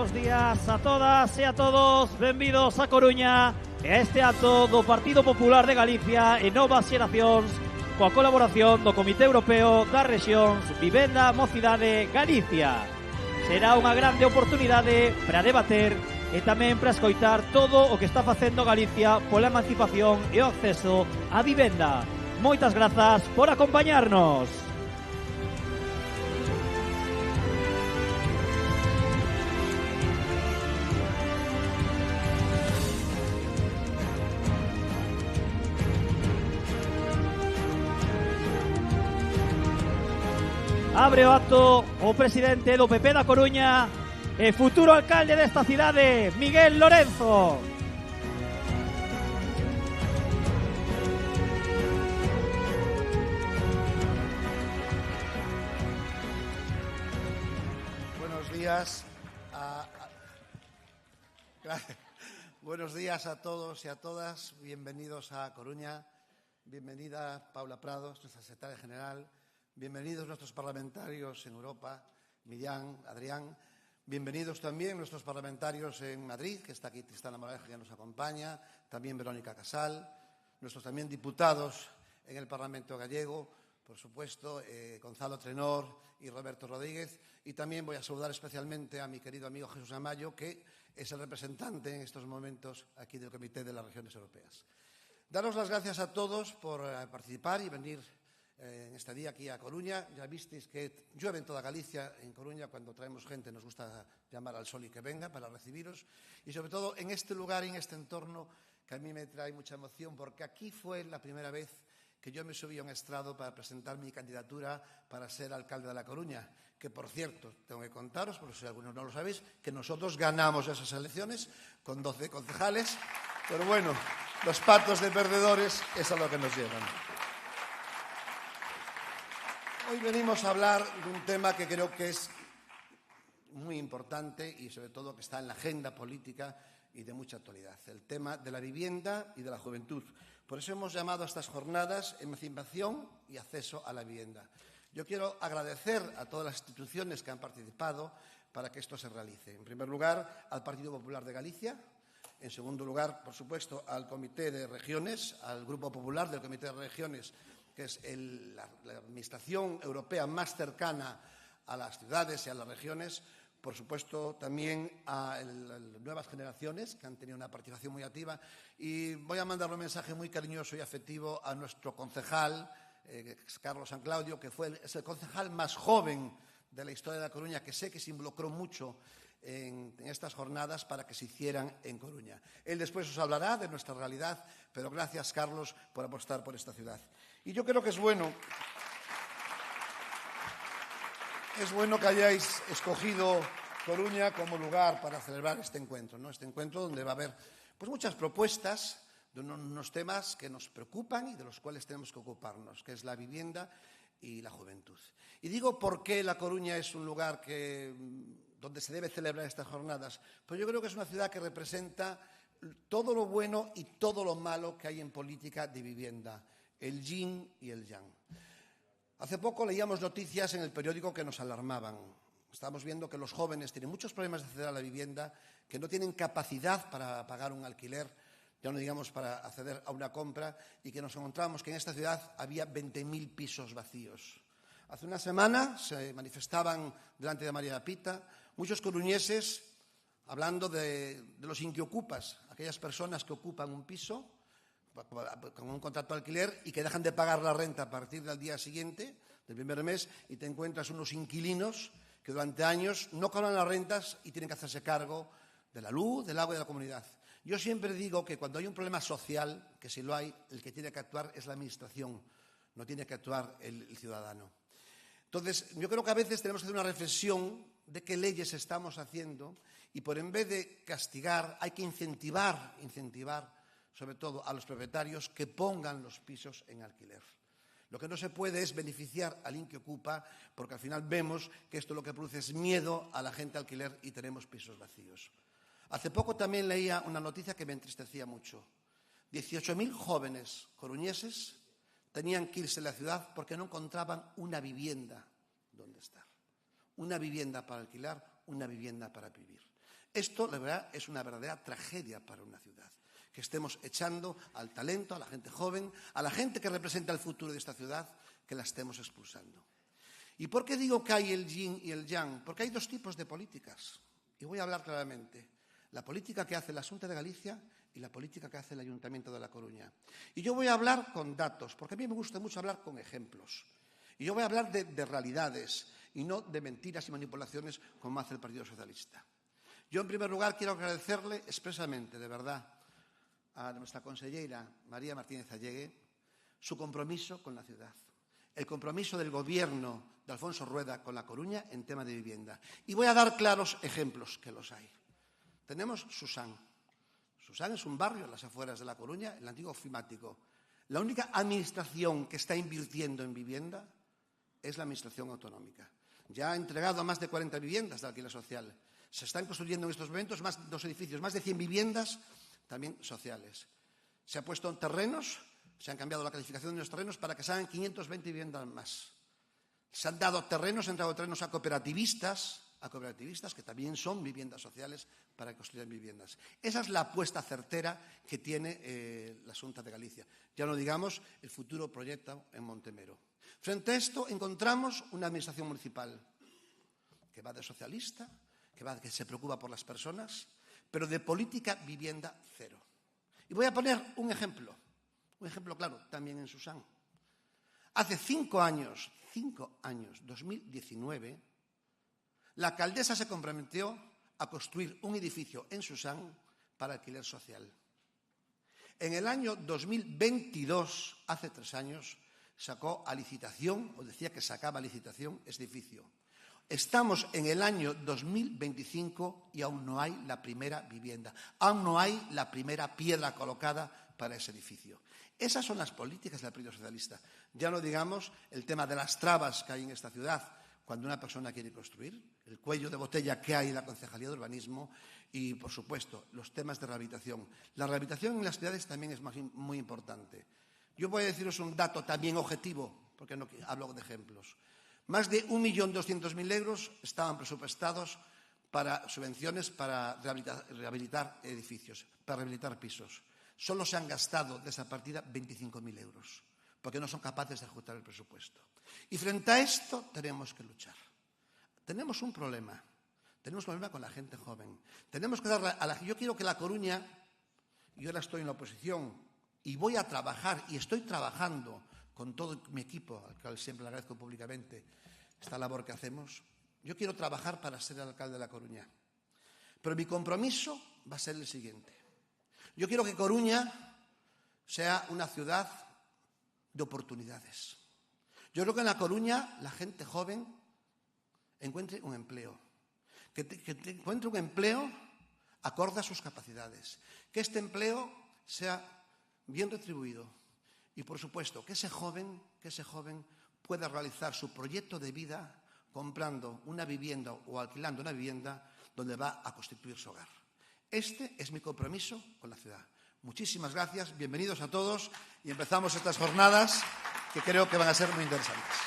Bos días a todas e a todos, benvidos a Coruña e a este acto do Partido Popular de Galicia e Novas Xeracións coa colaboración do Comité Europeo das Rexións Vivenda, Mocidade, Galicia. Será unha grande oportunidade para debater e tamén para escoitar todo o que está facendo Galicia pola emancipación e o acceso á vivenda. Moitas grazas por acompañarnos. Abre o acto o presidente do PP da Coruña e futuro alcalde desta cidade, Miguel Lorenzo. Buenos días Buenos días a todos y a todas. Bienvenidos a Coruña. Bienvenida Paula Prados, nuestra secretaria general. Bienvenidos nuestros parlamentarios en Europa, Millán, Adrián. Bienvenidos también nuestros parlamentarios en Madrid, que está aquí Tristana Moraes, que nos acompaña, también Verónica Casal, nuestros también diputados en el Parlamento gallego, por supuesto, Gonzalo Trenor y Roberto Rodríguez. Y también voy a saludar especialmente a mi querido amigo Jesús Amayo, que es el representante en estos momentos aquí del Comité de las Regiones Europeas. Daros las gracias a todos por participar y venir en este día aquí a Coruña. Ya visteis que llueve en toda Galicia. En Coruña, cuando traemos gente, nos gusta llamar al sol y que venga para recibiros. Y sobre todo en este lugar y en este entorno que a mí me trae mucha emoción, porque aquí fue la primera vez que yo me subí a un estrado para presentar mi candidatura para ser alcalde de La Coruña. Que, por cierto, tengo que contaros, por si algunos no lo sabéis, que nosotros ganamos esas elecciones con 12 concejales. Pero bueno, los patos de perdedores es a lo que nos llevan. Hoy venimos a hablar de un tema que creo que es muy importante y sobre todo que está en la agenda política y de mucha actualidad, el tema de la vivienda y de la juventud. Por eso hemos llamado a estas jornadas Emancipación y Acceso a la Vivienda. Yo quiero agradecer a todas las instituciones que han participado para que esto se realice. En primer lugar, al Partido Popular de Galicia. En segundo lugar, por supuesto, al Comité de Regiones, al Grupo Popular del Comité de Regiones, que es la administración europea más cercana a las ciudades y a las regiones. Por supuesto, también a las nuevas generaciones, que han tenido una participación muy activa. Y voy a mandar un mensaje muy cariñoso y afectivo a nuestro concejal, Carlos San Claudio, que es el concejal más joven de la historia de La Coruña, que sé que se involucró mucho en estas jornadas para que se hicieran en Coruña. Él después os hablará de nuestra realidad, pero gracias, Carlos, por apostar por esta ciudad. Y yo creo que es bueno que hayáis escogido Coruña como lugar para celebrar este encuentro, ¿no? Este encuentro donde va a haber pues, muchas propuestas de unos temas que nos preocupan y de los cuales tenemos que ocuparnos, que es la vivienda y la juventud. Y digo por qué La Coruña es un lugar donde se debe celebrar estas jornadas. Pues yo creo que es una ciudad que representa todo lo bueno y todo lo malo que hay en política de vivienda, el yin y el yang. Hace poco leíamos noticias en el periódico que nos alarmaban. Estábamos viendo que los jóvenes tienen muchos problemas de acceder a la vivienda, que no tienen capacidad para pagar un alquiler, ya no digamos para acceder a una compra, y que nos encontramos que en esta ciudad había 20.000 pisos vacíos. Hace una semana se manifestaban delante de María Pita muchos coruñeses hablando de los inquiocupas, aquellas personas que ocupan un piso con un contrato de alquiler y que dejan de pagar la renta a partir del día siguiente, del primer mes, y te encuentras unos inquilinos que durante años no cobran las rentas y tienen que hacerse cargo de la luz, del agua y de la comunidad. Yo siempre digo que cuando hay un problema social, que si lo hay, el que tiene que actuar es la administración, no tiene que actuar el ciudadano. Entonces, yo creo que a veces tenemos que hacer una reflexión de qué leyes estamos haciendo y por en vez de castigar hay que incentivar sobre todo a los propietarios que pongan los pisos en alquiler. Lo que no se puede es beneficiar al inquiocupa, porque al final vemos que esto lo que produce es miedo a la gente alquiler y tenemos pisos vacíos. Hace poco también leía una noticia que me entristecía mucho. 18.000 jóvenes coruñeses tenían que irse de la ciudad porque no encontraban una vivienda donde estar. Una vivienda para alquilar, una vivienda para vivir. Esto, la verdad, es una verdadera tragedia para una ciudad. Que estemos echando al talento, a la gente joven, a la gente que representa el futuro de esta ciudad, que la estemos expulsando. ¿Y por qué digo que hay el yin y el yang? Porque hay dos tipos de políticas. Y voy a hablar claramente. La política que hace la Xunta de Galicia y la política que hace el Ayuntamiento de La Coruña. Y yo voy a hablar con datos, porque a mí me gusta mucho hablar con ejemplos. Y yo voy a hablar de realidades y no de mentiras y manipulaciones como hace el Partido Socialista. Yo, en primer lugar, quiero agradecerle expresamente, de verdad, a nuestra consellera María Martínez Allegue, su compromiso con la ciudad. El compromiso del Gobierno de Alfonso Rueda con La Coruña en tema de vivienda. Y voy a dar claros ejemplos, que los hay. Tenemos Susán. Susán es un barrio en las afueras de La Coruña, el antiguo Ofimático. La única administración que está invirtiendo en vivienda es la administración autonómica. Ya ha entregado más de 40 viviendas de alquiler social. Se están construyendo en estos momentos dos edificios, más de 100 viviendas también sociales. Se han puesto terrenos, se han cambiado la calificación de los terrenos para que salgan 520 viviendas más. Se han dado terrenos, se han dado terrenos a cooperativistas que también son viviendas sociales para que construyan viviendas. Esa es la apuesta certera que tiene la Xunta de Galicia. Ya no digamos el futuro proyecto en Montemero. Frente a esto encontramos una administración municipal que va de socialista, que se preocupa por las personas, pero de política vivienda cero. Y voy a poner un ejemplo claro, también en Susán. Hace 5 años, 2019, la alcaldesa se comprometió a construir un edificio en Susán para alquiler social. En el año 2022, hace 3 años, sacó a licitación, o decía que sacaba a licitación, este edificio. Estamos en el año 2025 y aún no hay la primera vivienda, aún no hay la primera piedra colocada para ese edificio. Esas son las políticas del Partido Socialista. Ya no digamos el tema de las trabas que hay en esta ciudad cuando una persona quiere construir, el cuello de botella que hay en la Concejalía de Urbanismo y, por supuesto, los temas de rehabilitación. La rehabilitación en las ciudades también es muy importante. Yo voy a deciros un dato también objetivo, porque no hablo de ejemplos. Más de 1.200.000 euros estaban presupuestados para subvenciones para rehabilitar edificios, para rehabilitar pisos. Solo se han gastado de esa partida 25.000 euros, porque no son capaces de ejecutar el presupuesto. Y frente a esto tenemos que luchar. Tenemos un problema con la gente joven. Tenemos que darle yo quiero que La Coruña, yo ahora estoy en la oposición y voy a trabajar, y estoy trabajando con todo mi equipo, al cual siempre le agradezco públicamente esta labor que hacemos. Yo quiero trabajar para ser el alcalde de La Coruña. Pero mi compromiso va a ser el siguiente. Yo quiero que Coruña sea una ciudad de oportunidades. Yo creo que en La Coruña la gente joven encuentre un empleo. Que encuentre un empleo acorde a sus capacidades. Que este empleo sea bien retribuido. Y, por supuesto, que ese joven pueda realizar su proyecto de vida comprando una vivienda o alquilando una vivienda donde va a constituir su hogar. Este es mi compromiso con la ciudad. Muchísimas gracias, bienvenidos a todos y empezamos estas jornadas que creo que van a ser muy interesantes.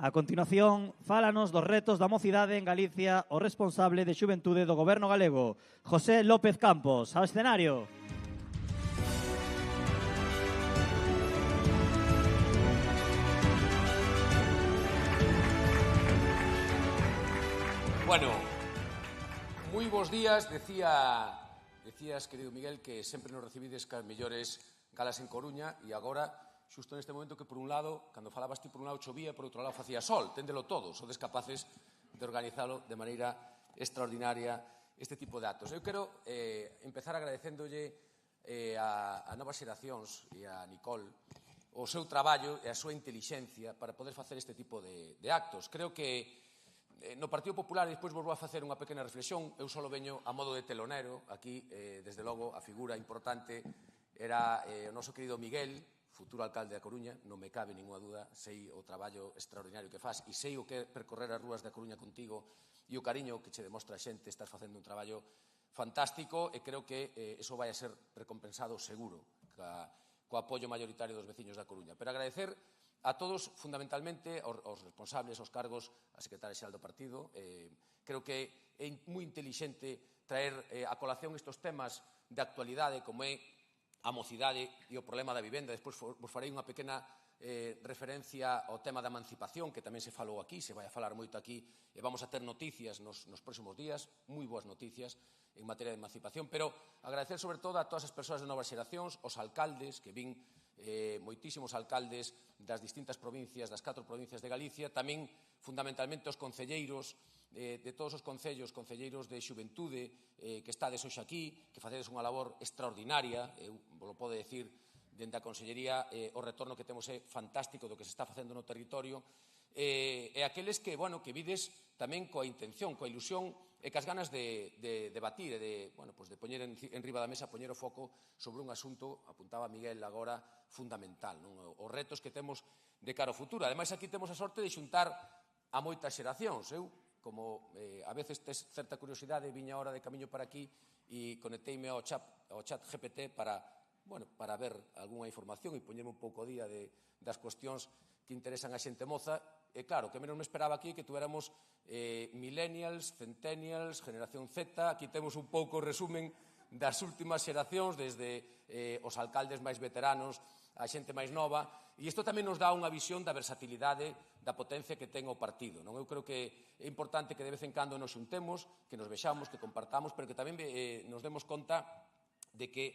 A continuación, fálanos dos retos da mocidade en Galicia o responsable de xuventude do Goberno galego, José López Campos. Ao escenario. Bueno, moi bons días. Decías, querido Miguel, que sempre nos recibides cas mellores galas en Coruña e agora xusto neste momento que, por un lado, cando falabas ti, por un lado chovía, por outro lado facía sol. Téndelo todo, sodes capaces de organizalo de maneira extraordinaria este tipo de actos. Eu quero empezar agradecéndolle a novas xeracións e a Nicole o seu traballo e a súa intelixencia para poder facer este tipo de actos. Creo que no Partido Popular, e despois vos vou a facer unha pequena reflexión, eu só veño a modo de telonero. Aquí, desde logo, a figura importante era o noso querido Miguel, futuro alcalde da Coruña, non me cabe ninguna dúda, sei o traballo extraordinario que faz e sei o que é percorrer as rúas da Coruña contigo e o cariño que che demostra a xente, estás facendo un traballo fantástico e creo que eso vai a ser recompensado seguro co apoio maioritario dos veciños da Coruña. Pero agradecer a todos, fundamentalmente, aos responsables, aos cargos, a secretaria xeral do partido. Creo que é moi intelixente traer a colación estes temas de actualidade como é a mocidade e o problema da vivenda. Despois vos farei unha pequena referencia ao tema da emancipación, que tamén se falou aquí, se vai a falar moito aquí, e vamos a ter noticias nos próximos días, moi boas noticias en materia de emancipación, pero agradecer sobre todo a todas as persoas de novas xeracións, os alcaldes, que vin moitísimos alcaldes das distintas provincias, das 4 provincias de Galicia, tamén fundamentalmente os concelleiros de todos os concelleiros de xuventude que estades hoxe aquí, que facedes unha labor extraordinaria, eu vos lo podo decir dende a Consellería, o retorno que temos é fantástico do que se está facendo no territorio, e aqueles que vides tamén coa intención, coa ilusión e cas ganas de debatir e de poñer en riba da mesa, poñer o foco sobre un asunto, apuntaba Miguel agora, fundamental, os retos que temos de cara ao futuro. Ademais, aquí temos a sorte de xuntar a moitas xeracións. Eu, como a veces tes certa curiosidade, viña ahora de camiño para aquí e conecteime ao chat GPT para ver algunha información e poñerme un pouco ao día das cuestións que interesan a xente moza. E claro, que menos me esperaba aquí que tuéramos millennials, centennials, generación Z. Aquí temos un pouco o resumen das últimas xeracións, desde os alcaldes máis veteranos a xente máis nova, e isto tamén nos dá unha visión da versatilidade, da potencia que ten o partido. Eu creo que é importante que de vez en cando nos xuntemos, que nos vexamos, que compartamos, pero que tamén nos demos conta de que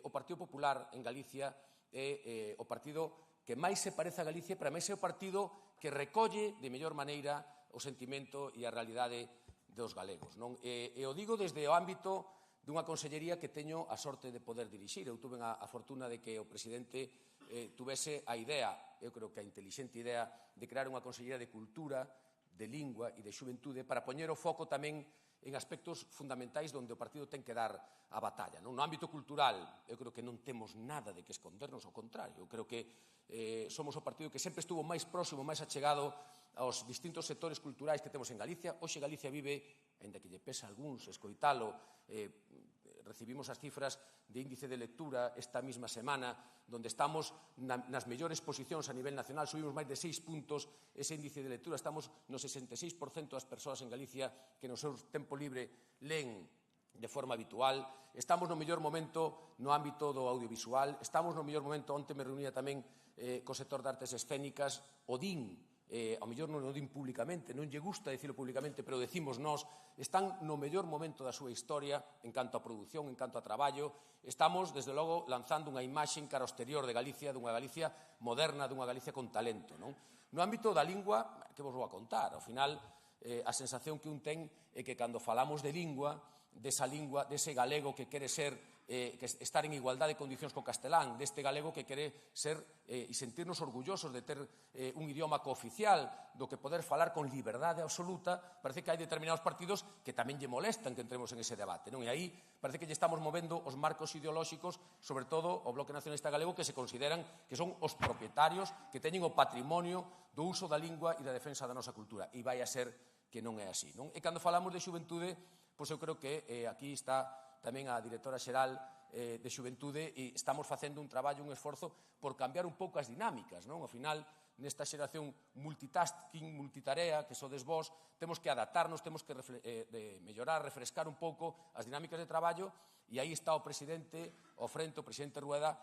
o Partido Popular en Galicia é o partido que máis se parece a Galicia, pero máis é o partido que recolle de mellor maneira o sentimento e a realidade dos galegos. E o digo desde o ámbito dunha consellería que teño a sorte de poder dirixir. Eu tuve a fortuna de que o presidente tuvese a idea, eu creo que a intelixente idea, de crear unha consellería de cultura, de lingua e de xuventude para poñer o foco tamén en aspectos fundamentais onde o partido ten que dar a batalla. No ámbito cultural, eu creo que non temos nada de que escondernos, ao contrario. Eu creo que somos o partido que sempre estuvo máis próximo, máis achegado aos distintos sectores culturais que temos en Galicia. Hoxe Galicia vive, ainda que lle pesa a algúns escoitalo, recibimos as cifras de índice de lectura esta mesma semana, onde estamos nas mellores posicións a nivel nacional, subimos máis de 6 puntos ese índice de lectura, estamos no 66% das persoas en Galicia que no seu tempo libre leen de forma habitual, estamos no mellor momento no ámbito do audiovisual, estamos no mellor momento, onte me reunía tamén co sector de artes escénicas, o DIN, ao mellor non o din públicamente, non lle gusta dicilo públicamente, pero decimos nós, están no mellor momento da súa historia en canto a produción, en canto a traballo. Estamos, desde logo, lanzando unha imaxe cara ao exterior de Galicia, dunha Galicia moderna, dunha Galicia con talento. No ámbito da lingua, que vos vou a contar? Ao final, a sensación que un ten é que cando falamos de lingua, dese galego que quere ser, que estar en igualdade de condicións co castelán, deste galego que quere ser e sentirnos orgullosos de ter un idioma cooficial, do que poder falar con liberdade absoluta, parece que hai determinados partidos que tamén lle molestan que entremos en ese debate. E aí parece que lle estamos movendo os marcos ideolóxicos, sobre todo o Bloque Nacionalista Galego, que se consideran que son os propietarios, que teñen o patrimonio do uso da lingua e da defensa da nosa cultura. E vai a ser que non é así. E cando falamos de xuventude, pois eu creo que aquí está tamén a directora xeral de Xuventude e estamos facendo un traballo, un esforzo por cambiar un pouco as dinámicas. Ao final, nesta xeración multitasking, multitarea, que sodes vós, temos que adaptarnos, temos que mellorar, refrescar un pouco as dinámicas de traballo e aí está o presidente, ao frente, o presidente Rueda,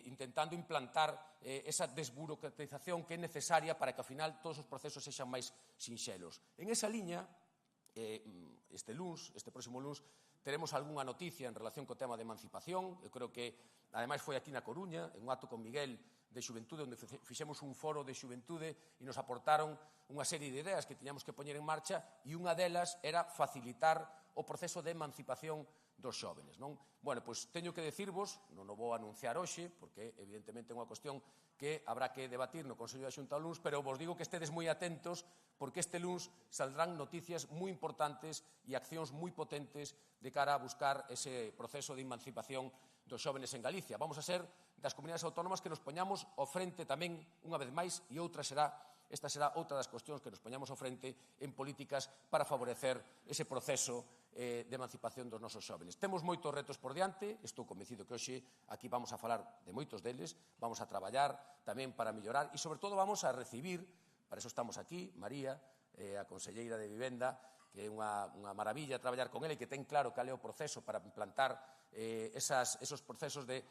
intentando implantar esa desburocratización que é necesaria para que, ao final, todos os procesos sexan máis sinxelos. En esa liña, este próximo luns, teremos algunha noticia en relación co tema de emancipación. Eu creo que, ademais, foi aquí na Coruña, en un acto con Miguel de Xuventude, onde fixemos un foro de xuventude e nos aportaron unha serie de ideas que tiñamos que poñer en marcha e unha delas era facilitar o proceso de emancipación dos xóvenes. Pois teño que decirvos, non o vou anunciar hoxe, porque evidentemente é unha cuestión que habrá que debatir no Consello da Xunta o luns, pero vos digo que estedes moi atentos, porque este luns saldrán noticias moi importantes e accións moi potentes de cara a buscar ese proceso de emancipación dos xóvenes en Galicia. Vamos a ser das comunidades autónomas que nos poñamos ao frente tamén, unha vez máis, e esta será outra das cuestións que nos poñamos ao frente en políticas para favorecer ese proceso de emancipación dos nosos xóvenes. Temos moitos retos por diante, estou convencido que hoxe aquí vamos a falar de moitos deles, vamos a traballar tamén para mellorar e, sobre todo, vamos a recibir, para eso estamos aquí, María, a conselleira de Vivenda, que é unha maravilla traballar con ela e que ten claro cal é o proceso para implantar esos procesos de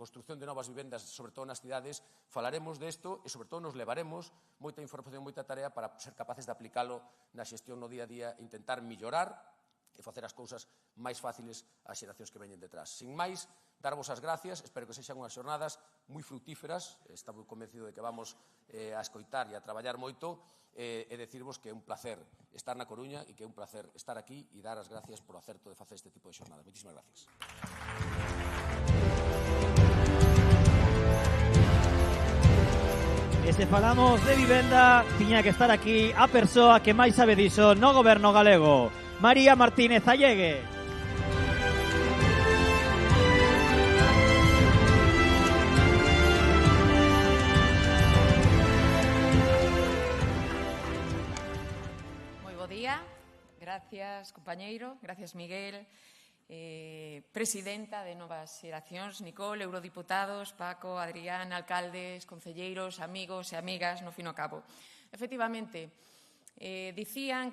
construcción de novas vivendas, sobre todo nas cidades. Falaremos desto e, sobre todo, nos levaremos moita información, moita tarea para ser capaces de aplicalo na xestión no día a día e intentar mellorar e facer as cousas máis fáciles ás xeracións que veñen detrás. Sin máis, darvos as gracias, espero que sexan unhas xornadas moi frutíferas, estamos convencido de que vamos a escoitar e a traballar moito, e decirvos que é un placer estar na Coruña e que é un placer estar aquí e dar as gracias por o acerto de facer este tipo de xornadas. Moitísimas gracias. E se falamos de vivenda, tiña que estar aquí a persoa que máis sabe diso no goberno galego, María Martínez Allegue. Moi bo día, gracias compañeiro, gracias Miguel, presidenta de Novas Xeracións, Nicole, eurodiputados, Paco, Adrián, alcaldes, concelleiros, amigos e amigas, no fin ao cabo. Efectivamente, dicía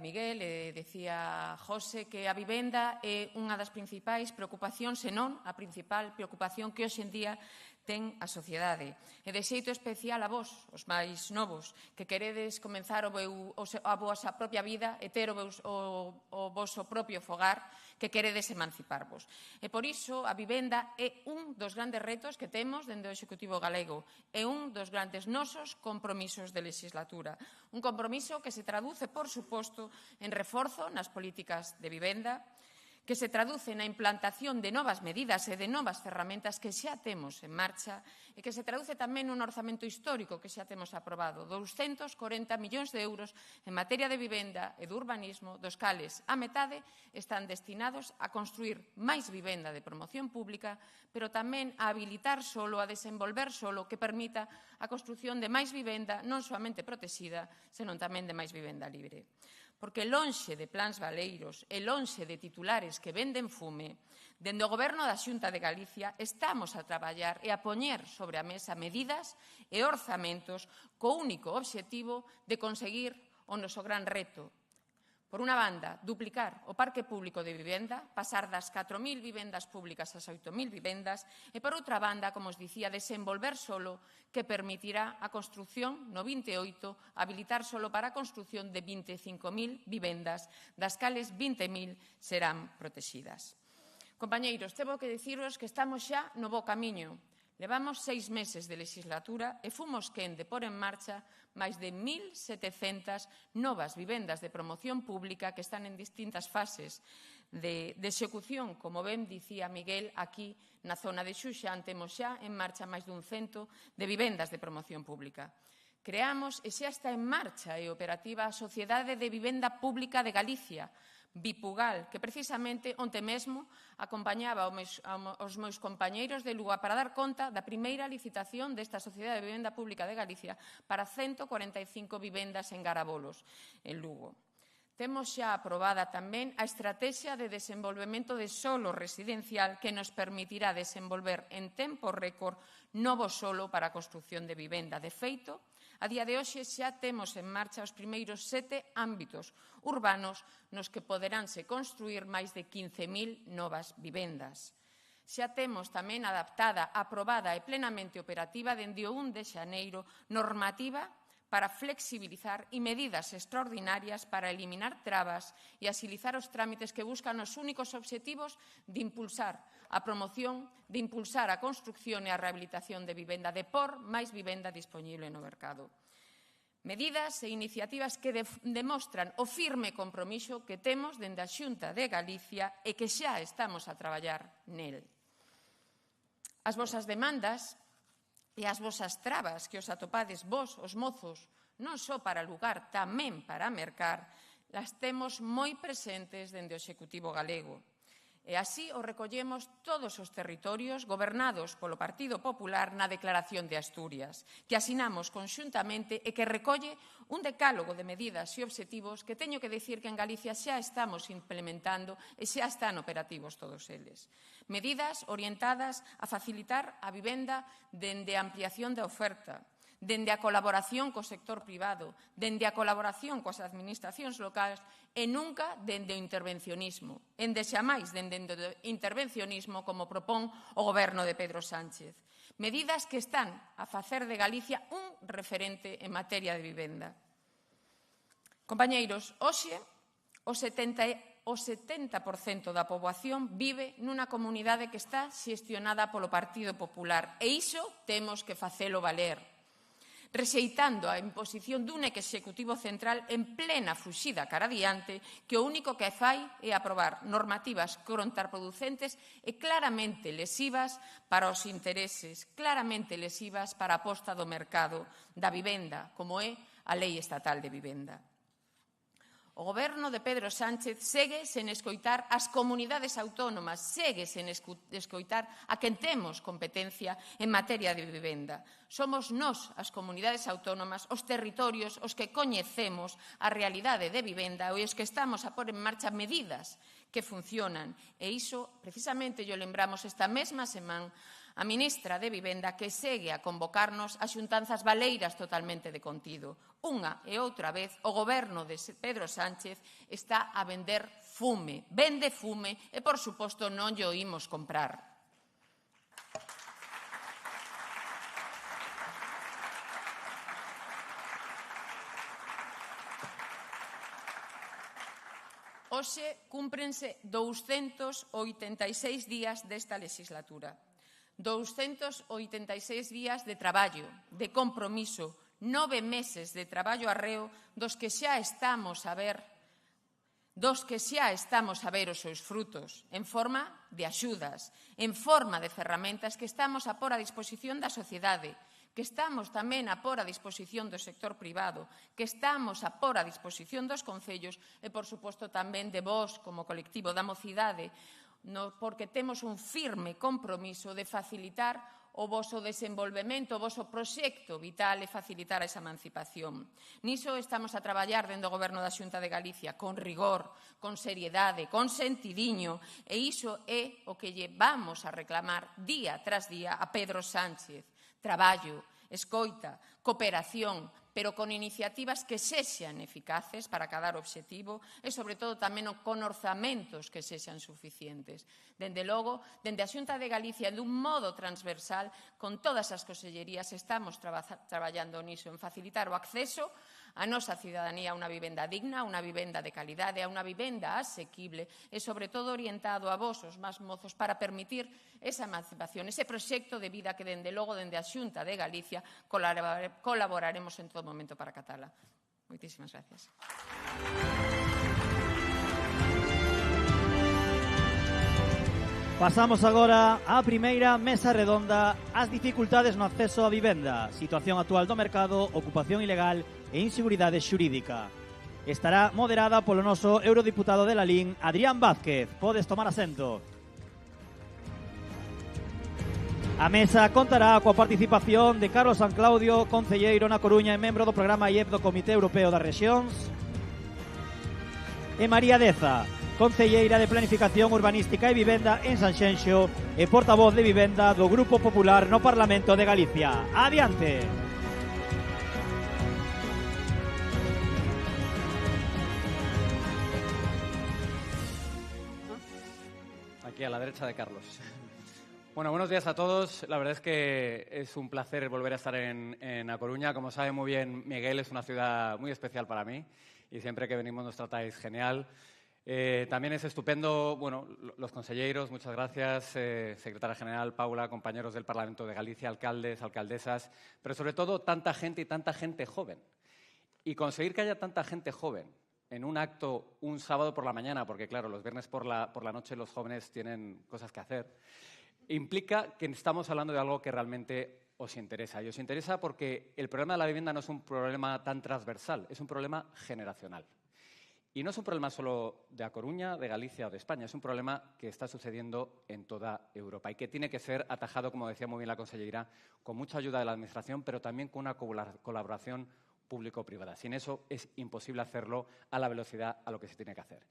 Miguel, decía José, que a vivenda é unha das principais preocupacións, se non a principal preocupación que hoxe en día ten a sociedade. E de xeito especial a vos, os máis novos, que queredes comenzar a vosa propia vida e ter o voso propio fogar, que queredes emanciparvos. E por iso a vivenda é un dos grandes retos que temos dende o Executivo galego, é un dos grandes nosos compromisos de legislatura. Un compromiso que se traduce, por suposto, en reforzo nas políticas de vivenda, que se traduce na implantación de novas medidas e de novas ferramentas que xa temos en marcha e que se traduce tamén nun orzamento histórico que xa temos aprobado, 240 millóns de euros en materia de vivenda e de urbanismo, dos cales a metade están destinados a construir máis vivenda de promoción pública, pero tamén a habilitar solo, a desenvolver solo, que permita a construción de máis vivenda non soamente protexida, senón tamén de máis vivenda libre. Porque lonxe de plans baleiros e lonxe de titulares que venden fume, dende o Goberno da Xunta de Galicia estamos a traballar e a poñer sobre a mesa medidas e orzamentos co único obxectivo de conseguir o noso gran reto. Por unha banda, duplicar o parque público de vivenda, pasar das 4.000 vivendas públicas ás 8.000 vivendas, e por outra banda, como os dicía, desenvolver solo, que permitirá a construción no 28, habilitar solo para a construción de 25.000 vivendas, das cales 20.000 serán protegidas. Compañeiros, tevo que diciros que estamos xa no bo camiño. Levamos 6 meses de legislatura e fomos quen de pôr en marcha máis de 1.700 novas vivendas de promoción pública que están en distintas fases de execución. Como ben dicía Miguel, aquí na zona de Xuxan temos xa en marcha máis dun 100 de vivendas de promoción pública. Creamos e xa está en marcha e operativa a Sociedade de Vivenda Pública de Galicia, Bipugal, que precisamente onte mesmo acompañaba aos meus compañeiros de Lugo para dar conta da primeira licitación desta Sociedade de Vivenda Pública de Galicia para 145 vivendas en Garabolos, en Lugo. Temos xa aprobada tamén a Estrategia de Desenvolvemento de Solo Residencial que nos permitirá desenvolver en tempo récord novo solo para a construción de vivenda. De feito, a día de hoxe xa temos en marcha os primeiros 7 ámbitos urbanos nos que poderánse construir máis de 15.000 novas vivendas. Xa temos tamén adaptada, aprobada e plenamente operativa dende o 1 de xaneiro normativa para flexibilizar e medidas extraordinarias para eliminar trabas e axilizar os trámites que buscan os únicos obxectivos de impulsar a promoción, de impulsar a construción e a rehabilitación de vivenda, de por máis vivenda dispoñible no mercado. Medidas e iniciativas que demostran o firme compromiso que temos dende a Xunta de Galicia e que xa estamos a traballar nel. As vosas demandas e as vosas trabas que os atopades vos, os mozos, non só para lugar, tamén para mercar, las temos moi presentes dende o Executivo galego. E así o recollemos todos os territorios gobernados polo Partido Popular na Declaración de Asturias, que asinamos conxuntamente e que recolle un decálogo de medidas e obxectivos que teño que dicir que en Galicia xa estamos implementando e xa están operativos todos eles. Medidas orientadas a facilitar a vivenda dende a ampliación da oferta, dende a colaboración co sector privado, dende a colaboración coas administracións locais e nunca dende o intervencionismo, ende xamais dende o intervencionismo como propón o goberno de Pedro Sánchez. Medidas que están a facer de Galicia un referente en materia de vivenda. Compañeiros, hoxe o 70% da poboación vive nunha comunidade que está xestionada polo Partido Popular e iso temos que facelo valer, rexeitando a imposición dun executivo central en plena fuxida cara adiante que o único que fai é aprobar normativas contraproducentes e claramente lesivas para os intereses, claramente lesivas para a aposta do mercado da vivenda, como é a Lei Estatal de Vivenda. O goberno de Pedro Sánchez segue sen escoitar as comunidades autónomas, segue sen escoitar a quen temos competencia en materia de vivenda. Somos nós, as comunidades autónomas, os territorios, os que coñecemos a realidade de vivenda e os que estamos a pôr en marcha medidas que funcionan. E iso, precisamente, yo lembramos esta mesma semana a ministra de Vivenda que segue a convocarnos a xuntanzas baleiras totalmente de contido. Unha e outra vez o goberno de Pedro Sánchez está a vender fume, vende fume e, por suposto, non lle oímos comprar. Hoxe cúmprense 286 días desta legislatura. 286 días de traballo, de compromiso, 9 meses de traballo arreo dos que xa estamos a ver os seus frutos, en forma de axudas, en forma de ferramentas que estamos a pôr a disposición da sociedade, que estamos tamén a pôr a disposición do sector privado, que estamos a pôr a disposición dos concellos e, por suposto, tamén de vós, como colectivo da mocidade, porque temos un firme compromiso de facilitar o voso desenvolvemento, o voso proxecto vital e facilitar esa emancipación. Niso estamos a traballar dentro do Goberno da Xunta de Galicia con rigor, con seriedade, con sentidiño, e iso é o que lle vamos a reclamar día tras día a Pedro Sánchez. Traballo, escoita, cooperación, pero con iniciativas que sexan eficaces para cadar obxectivo e, sobre todo, tamén con orzamentos que sexan suficientes. Dende logo, dende a Xunta de Galicia, dun modo transversal, con todas as consellerías, estamos traballando niso, en facilitar o acceso a nosa cidadanía a unha vivenda digna, a unha vivenda de calidade, a unha vivenda asequible e, sobre todo, orientado a vos, os máis mozos, para permitir esa emancipación, ese proxecto de vida que, dende logo, dende a Xunta de Galicia, colaboraremos en todo momento para catala. Moitísimas gracias. Pasamos agora á primeira mesa redonda, as dificultades no acceso á vivenda, situación actual do mercado, ocupación ilegal e inseguridade xurídica. Estará moderada polo noso eurodiputado de Lalín, Adrián Vázquez. Podes tomar asento. A mesa contará coa participación de Carlos San Claudio, concelleiro na Coruña e membro do programa IEP do Comité Europeo das Rexións, e María Deza, concelleira de Planificación Urbanística e Vivenda en Sanxenxo e portavoz de Vivenda do Grupo Popular no Parlamento de Galicia. Adiante. Aquí a la derecha de Carlos. Bueno, buenos días a todos. La verdad es que es un placer volver a estar en A Coruña. Como sabe muy bien Miguel, es una ciudad muy especial para mí y siempre que venimos nos tratáis genial. También es estupendo, bueno, los conselleiros, muchas gracias, secretaria general, Paula, compañeros del Parlamento de Galicia, alcaldes, alcaldesas, pero sobre todo tanta gente y tanta gente joven. Y conseguir que haya tanta gente joven en un acto un sábado por la mañana, porque claro, los viernes por la noche los jóvenes tienen cosas que hacer, implica que estamos hablando de algo que realmente os interesa. Y os interesa porque el problema de la vivienda no es un problema tan transversal, es un problema generacional. Y no es un problema solo de A Coruña, de Galicia o de España, es un problema que está sucediendo en toda Europa y que tiene que ser atajado, como decía muy bien la consellera, con mucha ayuda de la Administración, pero también con una colaboración público-privada. Sin eso es imposible hacerlo a la velocidad a lo que se tiene que hacer.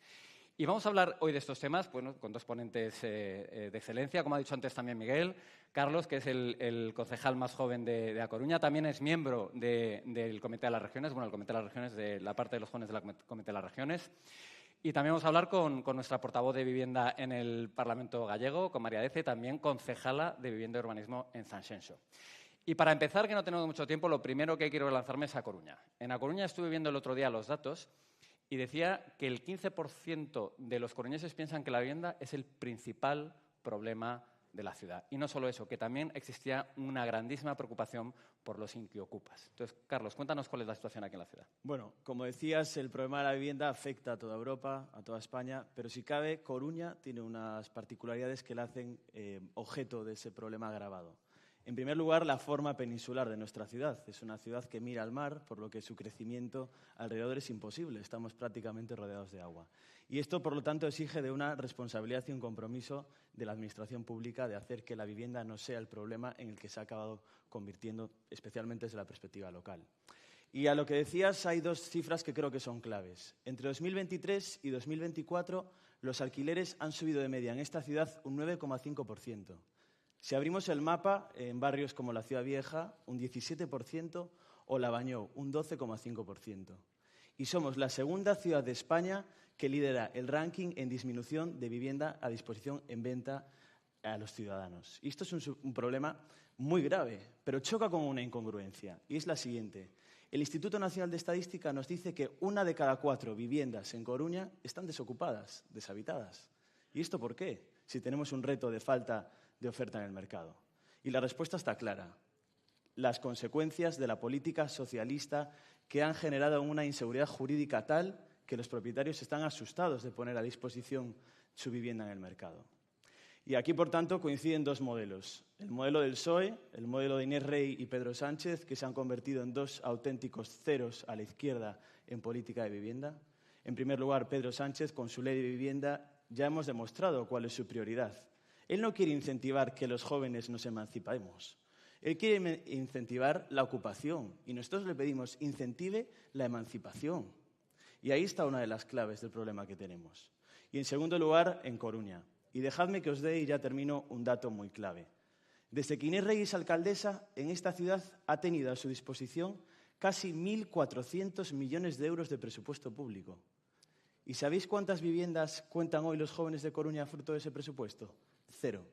Y vamos a hablar hoy de estos temas bueno, con dos ponentes de excelencia, como ha dicho antes también Miguel. Carlos, que es el concejal más joven de A Coruña, también es miembro del Comité de las Regiones, bueno, el Comité de las Regiones, de la parte de los jóvenes del Comité de las Regiones. Y también vamos a hablar con nuestra portavoz de Vivienda en el Parlamento gallego, con María Dece, también concejala de Vivienda y Urbanismo en Sanxenxo. Y para empezar, que no tenemos mucho tiempo, lo primero que quiero lanzarme es A Coruña. En A Coruña estuve viendo el otro día los datos y decía que el 15% de los coruñeses piensan que la vivienda es el principal problema de la ciudad. Y no solo eso, que también existía una grandísima preocupación por los inquiocupas. Entonces, Carlos, cuéntanos cuál es la situación aquí en la ciudad. Bueno, como decías, el problema de la vivienda afecta a toda Europa, a toda España, pero si cabe, Coruña tiene unas particularidades que la hacen objeto de ese problema agravado. En primer lugar, la forma peninsular de nuestra ciudad. Es una ciudad que mira al mar, por lo que su crecimiento alrededor es imposible. Estamos prácticamente rodeados de agua. Y esto, por lo tanto, exige de una responsabilidad y un compromiso de la Administración pública de hacer que la vivienda no sea el problema en el que se ha acabado convirtiendo, especialmente desde la perspectiva local. Y a lo que decías, hay dos cifras que creo que son claves. Entre 2023 y 2024, los alquileres han subido de media en esta ciudad un 9,5%. Si abrimos el mapa, en barrios como la Ciudad Vieja, un 17%, o La Bañó, un 12,5%. Y somos la segunda ciudad de España que lidera el ranking en disminución de vivienda a disposición en venta a los ciudadanos. Y esto es un problema muy grave, pero choca con una incongruencia, y es la siguiente. El Instituto Nacional de Estadística nos dice que 1 de cada 4 viviendas en Coruña están desocupadas, deshabitadas. ¿Y esto por qué? Si tenemos un reto de falta de oferta en el mercado. Y la respuesta está clara. Las consecuencias de la política socialista que han generado una inseguridad jurídica tal que los propietarios están asustados de poner a disposición su vivienda en el mercado. Y aquí, por tanto, coinciden dos modelos. El modelo del PSOE, el modelo de Inés Rey y Pedro Sánchez, que se han convertido en dos auténticos ceros a la izquierda en política de vivienda. En primer lugar, Pedro Sánchez, con su ley de vivienda, ya hemos demostrado cuál es su prioridad. Él no quiere incentivar que los jóvenes nos emancipemos. Él quiere incentivar la ocupación y nosotros le pedimos incentive la emancipación. Y ahí está una de las claves del problema que tenemos. Y en segundo lugar, en Coruña. Y dejadme que os dé, y ya termino, un dato muy clave. Desde que Inés Rey es alcaldesa, en esta ciudad ha tenido a su disposición casi 1.400 millones de euros de presupuesto público. ¿Y sabéis cuántas viviendas cuentan hoy los jóvenes de Coruña fruto de ese presupuesto? 0.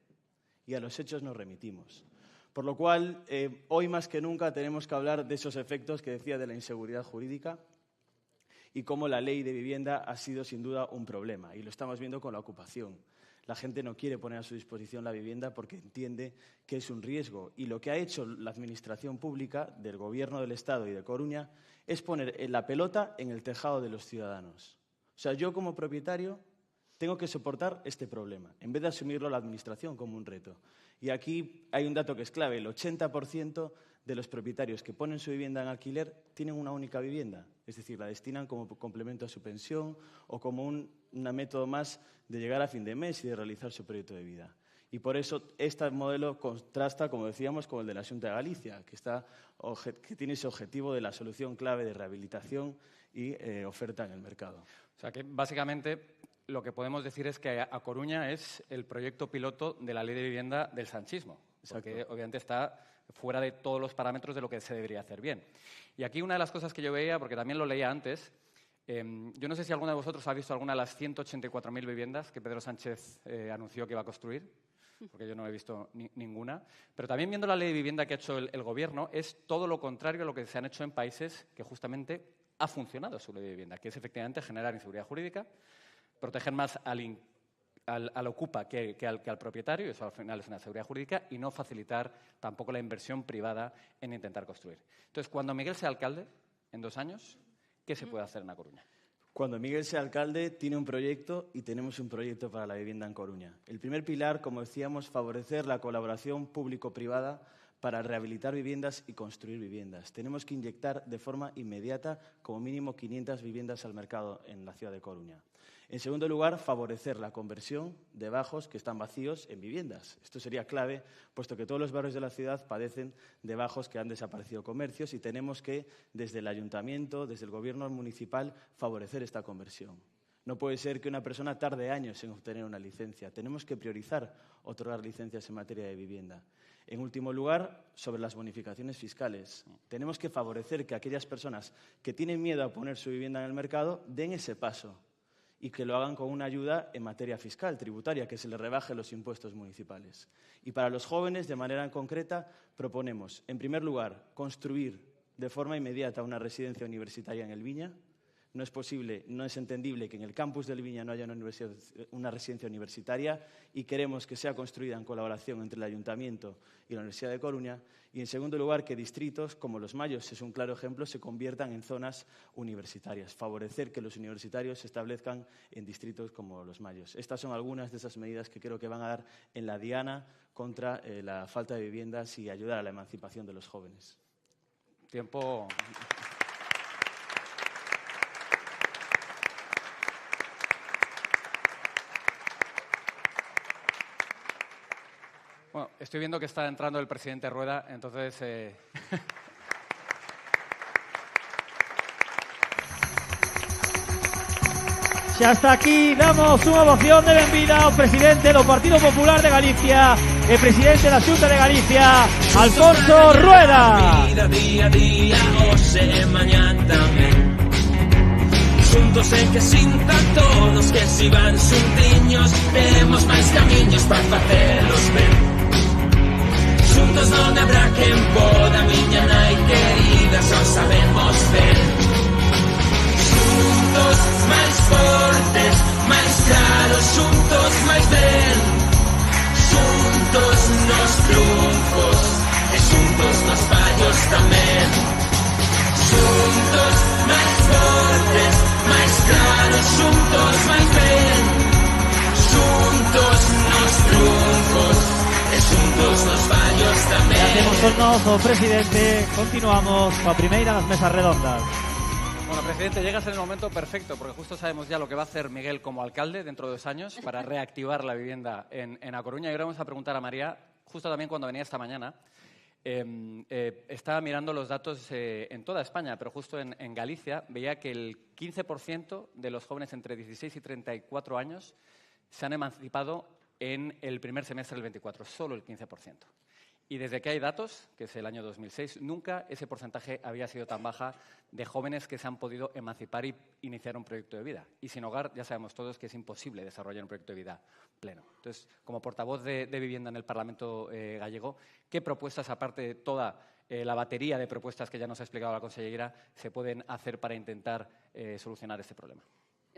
Y a los hechos nos remitimos. Por lo cual, hoy más que nunca tenemos que hablar de esos efectos que decía de la inseguridad jurídica y cómo la ley de vivienda ha sido sin duda un problema. Y lo estamos viendo con la ocupación. La gente no quiere poner a su disposición la vivienda porque entiende que es un riesgo. Y lo que ha hecho la Administración pública del Gobierno del Estado y de Coruña es poner la pelota en el tejado de los ciudadanos. O sea, yo como propietario tengo que soportar este problema, en vez de asumirlo la Administración como un reto. Y aquí hay un dato que es clave. El 80% de los propietarios que ponen su vivienda en alquiler tienen una única vivienda. Es decir, la destinan como complemento a su pensión o como un método más de llegar a fin de mes y de realizar su proyecto de vida. Y por eso este modelo contrasta, como decíamos, con el de la Xunta de Galicia, que tiene ese objetivo de la solución clave de rehabilitación y oferta en el mercado. O sea que, básicamente, lo que podemos decir es que A Coruña es el proyecto piloto de la ley de vivienda del sanchismo, porque obviamente está fuera de todos los parámetros de lo que se debería hacer bien. Y aquí una de las cosas que yo veía, porque también lo leía antes, yo no sé si alguno de vosotros ha visto alguna de las 184.000 viviendas que Pedro Sánchez anunció que iba a construir, porque yo no he visto ninguna. Pero también viendo la ley de vivienda que ha hecho el Gobierno, es todo lo contrario a lo que se han hecho en países que justamente ha funcionado su ley de vivienda, que es efectivamente generar inseguridad jurídica, proteger más al ocupa que al propietario, y eso al final es una seguridad jurídica, y no facilitar tampoco la inversión privada en intentar construir. Entonces, cuando Miguel sea alcalde, en 2 años, ¿qué se puede hacer en A Coruña? Cuando Miguel sea alcalde, tiene un proyecto y tenemos un proyecto para la vivienda en Coruña. El primer pilar, como decíamos, favorecer la colaboración público-privada para rehabilitar viviendas y construir viviendas. Tenemos que inyectar de forma inmediata como mínimo 500 viviendas al mercado en la ciudad de Coruña. En segundo lugar, favorecer la conversión de bajos que están vacíos en viviendas. Esto sería clave, puesto que todos los barrios de la ciudad padecen de bajos que han desaparecido comercios y tenemos que, desde el ayuntamiento, desde el gobierno municipal, favorecer esta conversión. No puede ser que una persona tarde años en obtener una licencia. Tenemos que priorizar otorgar licencias en materia de vivienda. En último lugar, sobre las bonificaciones fiscales. Tenemos que favorecer que aquellas personas que tienen miedo a poner su vivienda en el mercado den ese paso y que lo hagan con una ayuda en materia fiscal, tributaria, que se les rebaje los impuestos municipales. Y para los jóvenes, de manera concreta, proponemos, en primer lugar, construir de forma inmediata una residencia universitaria en El Viña. No es posible, no es entendible que en el campus del Viña no haya una residencia universitaria y queremos que sea construida en colaboración entre el Ayuntamiento y la Universidad de Coruña. Y, en segundo lugar, que distritos como Los Mayos, es un claro ejemplo, se conviertan en zonas universitarias. Favorecer que los universitarios se establezcan en distritos como Los Mayos. Estas son algunas de esas medidas que creo que van a dar en la diana contra la falta de viviendas y ayudar a la emancipación de los jóvenes. Tiempo. Bueno, estoy viendo que está entrando el presidente Rueda, entonces... Se hasta aquí damos unha ovación de benvida ao presidente do Partido Popular de Galicia e presidente da Xunta de Galicia, Alfonso Rueda. Día a día, hoxe e mañán tamén. Xuntos e que sintan todos que si van xuntiños temos máis camiños para facelos ben. Xuntos non habrá quen poda, miña nai querida, só sabemos ben. Xuntos máis fortes, máis claros, xuntos máis ben. Xuntos nos triunfos e xuntos nos fallos tamén. Xuntos máis fortes, máis claros, xuntos máis ben. Xuntos nos triunfos e xuntos nos fallos tamén. Ya temos con nós o presidente, continuamos coa primeira das mesas redondas. Bueno, presidente, llegas en el momento perfecto, porque justo sabemos ya lo que va a hacer Miguel como alcalde dentro de 2 años para reactivar la vivienda en A Coruña. Y ahora vamos a preguntar a María, justo también cuando venía esta mañana, estaba mirando los datos en toda España, pero justo en Galicia veía que el 15% de los jóvenes entre 16 y 34 años se han emancipado en el primer semestre del 24, solo el 15%. Y desde que hay datos, que es el año 2006, nunca ese porcentaje había sido tan baja de jóvenes que se han podido emancipar y iniciar un proyecto de vida. Y sin hogar ya sabemos todos que es imposible desarrollar un proyecto de vida pleno. Entonces, como portavoz de vivienda en el Parlamento gallego, ¿qué propuestas, aparte de toda la batería de propuestas que ya nos ha explicado la consellera, se pueden hacer para intentar solucionar este problema?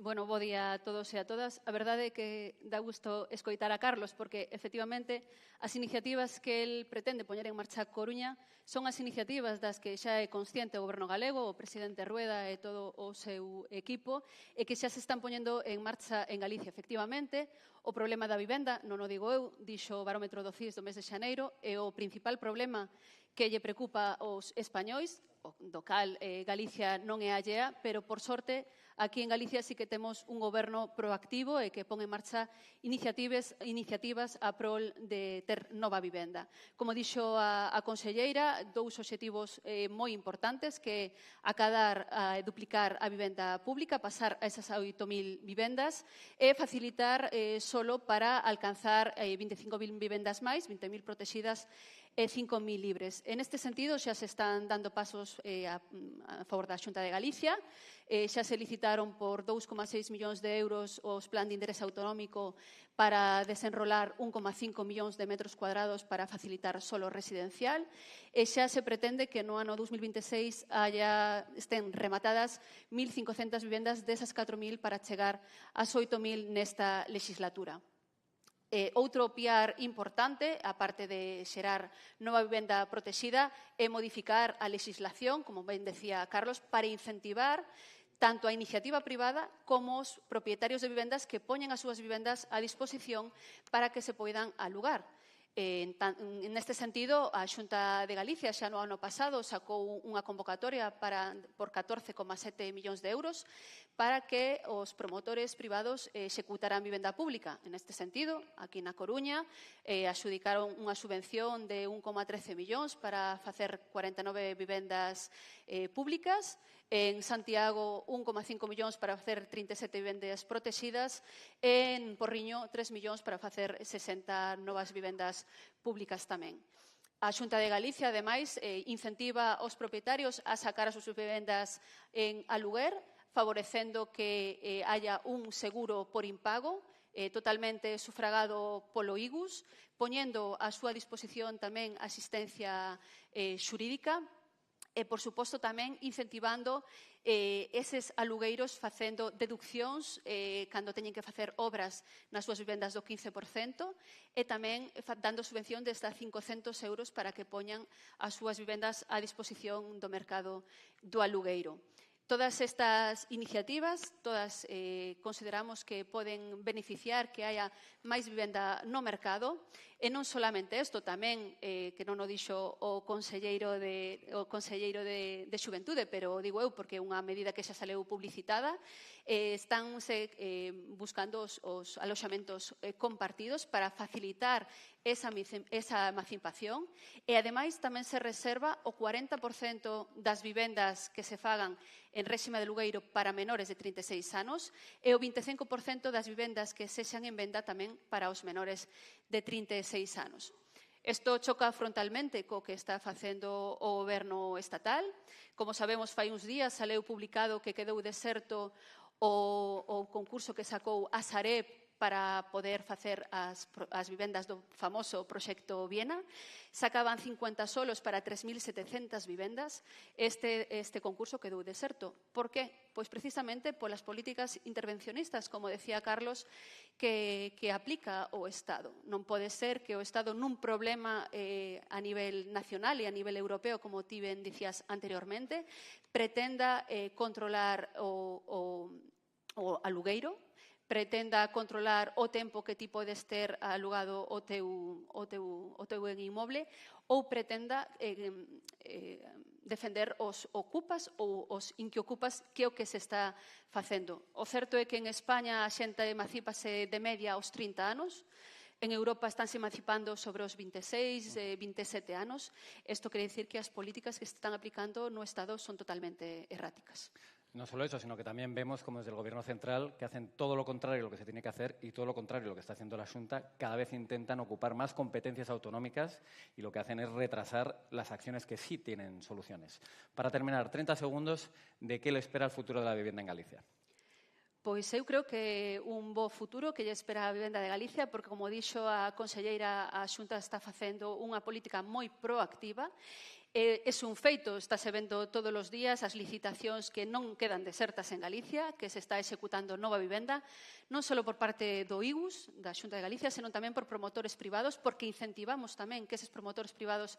Bueno, bo día a todos e a todas. A verdade é que dá gusto escoitar a Carlos porque, efectivamente, as iniciativas que el pretende poñer en marcha a Coruña son as iniciativas das que xa é consciente o Goberno galego, o presidente Rueda e todo o seu equipo, e que xa se están poñendo en marcha en Galicia. Efectivamente, o problema da vivenda, non o digo eu, dixo o barómetro do CIS do mes de xaneiro, é o principal problema que lle preocupa aos españois, do cal Galicia non é allea, pero, por sorte, aquí en Galicia sí que temos un goberno proactivo e que pon en marcha iniciativas a prol de ter nova vivenda. Como dixo a conselleira, 2 obxectivos moi importantes, que acadar e duplicar a vivenda pública, pasar a esas 8.000 vivendas e facilitar solo para alcanzar 25.000 vivendas máis, 20.000 protegidas e 5.000 libres. En este sentido, xa se están dando pasos a favor da Xunta de Galicia. Xa se licitaron por 2,6 millóns de euros os plan de interés autonómico para desenrolar 1,5 millóns de metros cuadrados para facilitar solo residencial. E xa se pretende que no ano 2026 estén rematadas 1.500 vivendas desas 4.000 para chegar ás 8.000 nesta legislatura. Outro piar importante, aparte de xerar nova vivenda protexida, é modificar a legislación, como ben decía Carlos, para incentivar tanto a iniciativa privada como os propietarios de vivendas que poñen as súas vivendas a disposición para que se poidan alugar. Neste sentido, a Xunta de Galicia xa no ano pasado sacou unha convocatoria por 14,7 millóns de euros para que os promotores privados executaran vivenda pública. Neste sentido, aquí na Coruña axudicaron unha subvención de 1,13 millóns para facer 49 vivendas públicas. En Santiago, 1,5 millóns para facer 37 vivendas protegidas. En Porriño, 3 millóns para facer 60 novas vivendas públicas tamén. A Xunta de Galicia, ademais, incentiva aos propietarios a sacar as súas vivendas en aluguer, favorecendo que haya un seguro por impago, totalmente sufragado polo IGUS, poñendo a súa disposición tamén asistencia xurídica, e, por suposto, tamén incentivando eses alugueiros facendo deduccións cando teñen que facer obras nas súas vivendas do 15% e tamén dando subvención desde 500 euros para que poñan as súas vivendas a disposición do mercado do alugueiro. Todas estas iniciativas, todas consideramos que poden beneficiar que haya máis vivenda no mercado, e non solamente isto, tamén, que non o dixo o conselleiro de Xuventude, pero o digo eu porque é unha medida que xa saleu publicitada, estánse buscando os aloxamentos compartidos para facilitar esa emancipación e, ademais, tamén se reserva o 40% das vivendas que se fagan en réxime de alugueiro para menores de 36 anos e o 25% das vivendas que sexan en venda tamén para os menores de 36 anos. Isto choca frontalmente co que está facendo o goberno estatal. Como sabemos, fai uns días saleu publicado que quedou deserto o concurso que sacou a Sareb para poder facer as vivendas do famoso proxecto Viena. Sacaban 50 solos para 3.700 vivendas. Este concurso quedou deserto. Por qué? Pois precisamente polas políticas intervencionistas, como decía Carlos, que aplica o Estado. Non pode ser que o Estado nun problema a nivel nacional e a nivel europeo, como ti ben dicías anteriormente, pretenda controlar o alugueiro, pretenda controlar o tempo que ti podes ter alugado o teu inmoble ou pretenda defender os ocupas ou os inquiocupas, que é o que se está facendo. O certo é que en España a xente emancípase de media aos 30 anos, en Europa estánse emancipando sobre os 26, 27 anos. Isto quere dicir que as políticas que se están aplicando no Estado son totalmente erráticas. No solo eso, sino que también vemos como desde el Gobierno central que hacen todo lo contrario a lo que se tiene que hacer y todo lo contrario a lo que está haciendo la Xunta. Cada vez intentan ocupar más competencias autonómicas y lo que hacen es retrasar las acciones que sí tienen soluciones. Para terminar, 30 segundos de qué le espera el futuro de la vivienda en Galicia. Pois eu creo que un bo futuro que lle espera a vivenda de Galicia, porque, como dixo a conselleira, a Xunta está facendo unha política moi proactiva. É un feito, estáse vendo todos os días as licitacións que non quedan desertas en Galicia, que se está executando nova vivenda, non só por parte do IGUS, da Xunta de Galicia, senón tamén por promotores privados, porque incentivamos tamén que eses promotores privados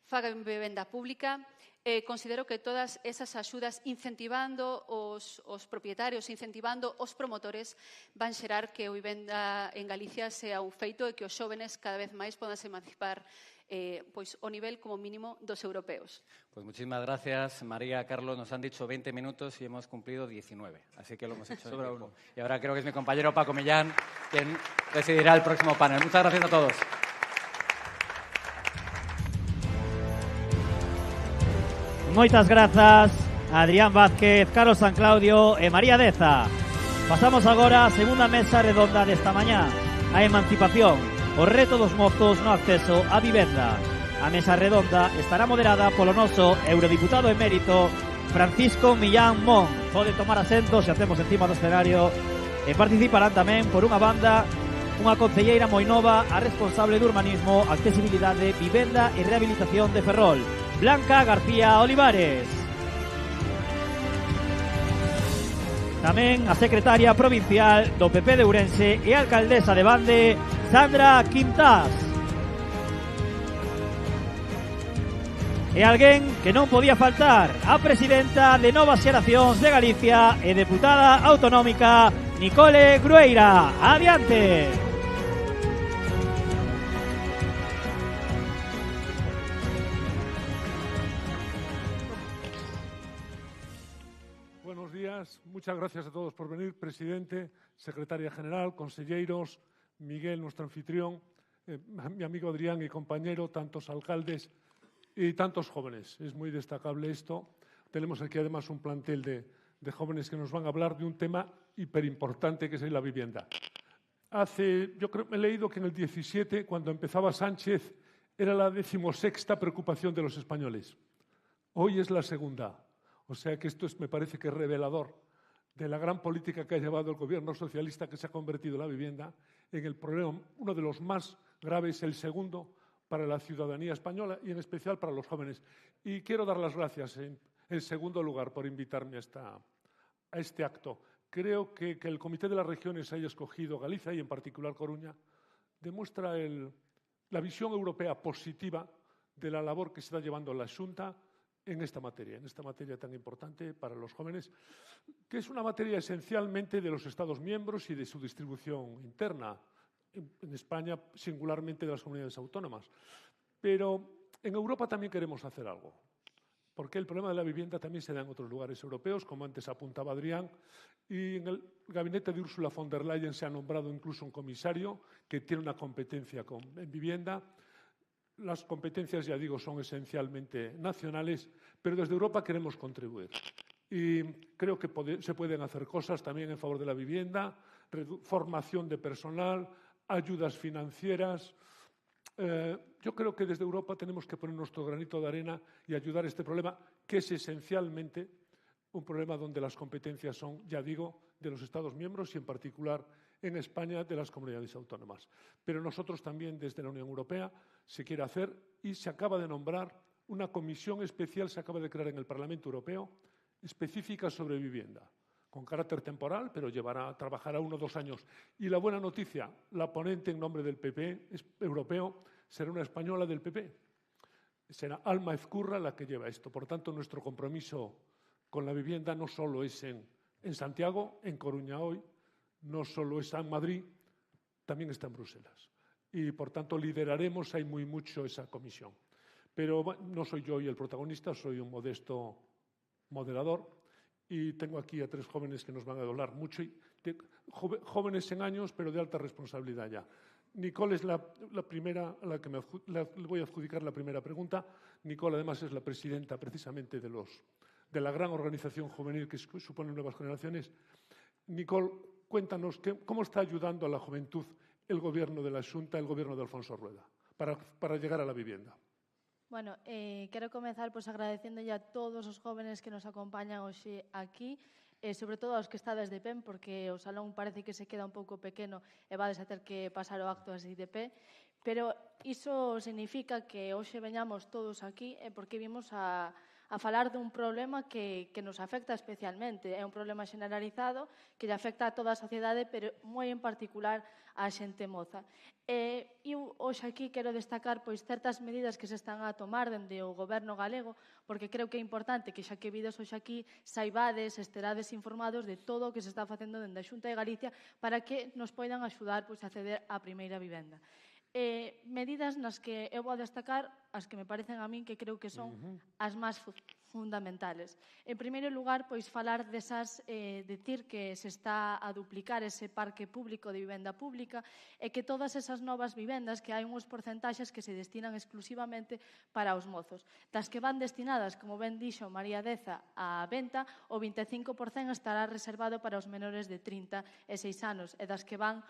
fagan vivenda pública. Considero que todas esas axudas incentivando os propietarios, incentivando os promotores, van xerar que a vivenda en Galicia sea un feito e que os xóvenes cada vez máis podan se emancipar pois o nivel como mínimo dos europeos. Pues muchísimas gracias, María, Carlos. Nos han dicho 20 minutos y hemos cumplido 19, así que lo hemos hecho sobre uno. Y ahora creo que es mi compañero Paco Millán quien presidirá el próximo panel. Muchas gracias a todos. Moitas grazas, Adrián Vázquez, Carlos San Claudio e María Deza. Pasamos agora á segunda mesa redonda desta mañá, a emancipación, o reto dos mozos no acceso á vivenda. A mesa redonda estará moderada polo noso eurodiputado emérito Francisco Millán Mon. Pode tomar asento se hacemos encima do escenario. E participarán tamén, por unha banda, unha concelleira moi nova, a responsable de urbanismo, accesibilidade, vivenda e rehabilitación de Ferrol, Blanca García Olivares. Tamén a secretaria provincial do PP de Ourense e alcaldesa de Bande, Sandra Quintás. E alguén que non podía faltar, a presidenta de Novas Xeracións de Galicia e deputada autonómica, Nicole Grueira. Adiante. días. Muchas gracias a todos por venir. Presidente, secretaria general, conselleiros, Miguel, nuestro anfitrión, mi amigo Adrián y compañero, tantos alcaldes y tantos jóvenes. Es muy destacable esto. Tenemos aquí además un plantel de jóvenes que nos van a hablar de un tema hiperimportante que es la vivienda. Yo creo, he leído que en el 17, cuando empezaba Sánchez, era la 16ª preocupación de los españoles. Hoy es la segunda. O sea que esto me parece que es revelador de la gran política que ha llevado el gobierno socialista, que se ha convertido la vivienda en el problema, uno de los más graves, el segundo para la ciudadanía española y en especial para los jóvenes. Y quiero dar las gracias, en segundo lugar, por invitarme a este acto. Creo que el Comité de las Regiones haya escogido Galicia y en particular Coruña demuestra la visión europea positiva de la labor que se está llevando la Xunta en esta materia tan importante para los jóvenes, que es una materia esencialmente de los Estados miembros y de su distribución interna, en España singularmente de las comunidades autónomas. Pero en Europa también queremos hacer algo, porque el problema de la vivienda también se da en otros lugares europeos, como antes apuntaba Adrián, y en el gabinete de Ursula von der Leyen se ha nombrado incluso un comisario que tiene una competencia en vivienda. Las competencias, ya digo, son esencialmente nacionales, pero desde Europa queremos contribuir. Y creo que se pueden hacer cosas también en favor de la vivienda, formación de personal, ayudas financieras. Yo creo que desde Europa tenemos que poner nuestro granito de arena y ayudar a este problema, que es esencialmente un problema donde las competencias son, ya digo, de los Estados miembros y en particular en España de las comunidades autónomas. Pero nosotros también desde la Unión Europea se quiere hacer y se acaba de nombrar una comisión especial, se acaba de crear en el Parlamento Europeo, específica sobre vivienda, con carácter temporal, pero trabajará 1 o 2 años. Y la buena noticia, la ponente en nombre del PP europeo será una española del PP. Será Alma Ezcurra la que lleva esto. Por tanto, nuestro compromiso con la vivienda no solo es en Santiago, en Coruña hoy, no solo está en Madrid, también está en Bruselas. Y, por tanto, lideraremos ahí muy mucho esa comisión. Pero no soy yo hoy el protagonista, soy un modesto moderador y tengo aquí a 3 jóvenes que nos van a hablar mucho, jóvenes en años, pero de alta responsabilidad ya. Nicole es la primera a la que le voy a adjudicar la primera pregunta. Nicole, además, es la presidenta precisamente de la gran organización juvenil que supone Nuevas Generaciones. Nicole, cuéntanos cómo está ayudando a la juventud el gobierno de la Xunta, el gobierno de Alfonso Rueda, para llegar a la vivienda. Bueno, quero comezar agradecéndolle a todos os jóvenes que nos acompañan hoxe aquí, sobre todo aos que estades de pé, porque o salón parece que se queda un pouco pequeno e vades a ter que pasar o acto así de pé, pero iso significa que hoxe veñamos todos aquí porque vimos a falar dun problema que nos afecta especialmente. É un problema generalizado que lle afecta a toda a sociedade, pero moi en particular á xente moza. E hoxe aquí quero destacar certas medidas que se están a tomar dende o goberno galego, porque creo que é importante que xa que vides hoxe aquí saibades, esterades informados de todo o que se está facendo dende a Xunta de Galicia para que nos poidan axudar a acceder á primeira vivenda. Medidas nas que eu vou destacar as que me parecen a min que creo que son as máis fundamentales. En primeiro lugar, falar desas, decir que se está a duplicar ese parque público de vivenda pública e que todas esas novas vivendas, que hai uns porcentaxes que se destinan exclusivamente para os mozos. Das que van destinadas, como ben dixo María Deza, á venta, o 25% estará reservado para os menores de 36 anos e das que van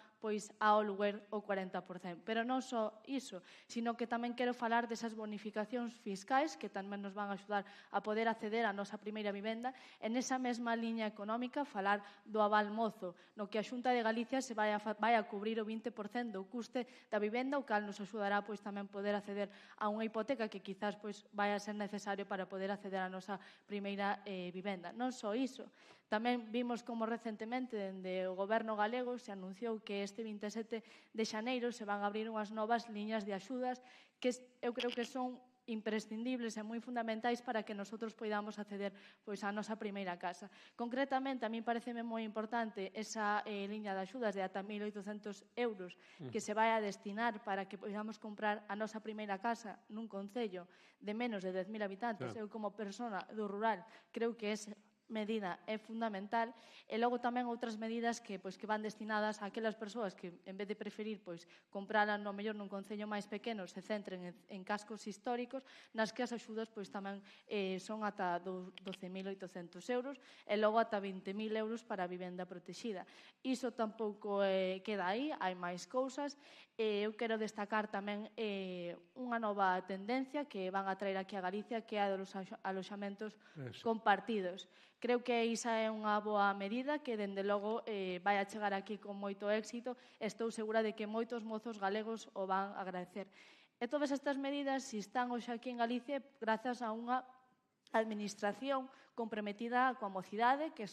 ao luguer o 40%. Pero non só iso, sino que tamén quero falar desas bonificacións fiscais que tamén nos van a axudar a poder acceder á nosa primeira vivenda e nesa mesma liña económica falar do aval mozo, no que a Xunta de Galicia se vai a cubrir o 20% do custe da vivenda, o cal nos axudará tamén poder acceder a unha hipoteca que quizás vai a ser necesario para poder acceder á nosa primeira vivenda. Non só iso, tamén vimos como recentemente dende o goberno galego se anunciou que este 27 de xaneiro se van a abrir unhas novas liñas de axudas que eu creo que son imprescindibles e moi fundamentais para que nosotros poidamos acceder á nosa primeira casa. Concretamente, a mí pareceme moi importante esa liña de axudas de ata 1.800 euros que se vai a destinar para que podamos comprar a nosa primeira casa nun concello de menos de 10.000 habitantes. Eu, como persona do rural, creo que é medida é fundamental, e logo tamén outras medidas que van destinadas a aquelas persoas que, en vez de preferir comprala no mellor nun concello máis pequeno, se centren en cascos históricos, nas que as axudas tamén son ata 12.800 euros e logo ata 20.000 euros para a vivenda protegida. Iso tampouco queda aí, hai máis cousas. Eu quero destacar tamén unha nova tendencia que van a traer aquí a Galicia, que é a dos aloxamentos compartidos. Creo que esa é unha boa medida que, dende logo, vai a chegar aquí con moito éxito. Estou segura de que moitos mozos galegos o van a agradecer. E todas estas medidas, se están hoxe aquí en Galicia, grazas a unha administración comprometida coa mocidade, que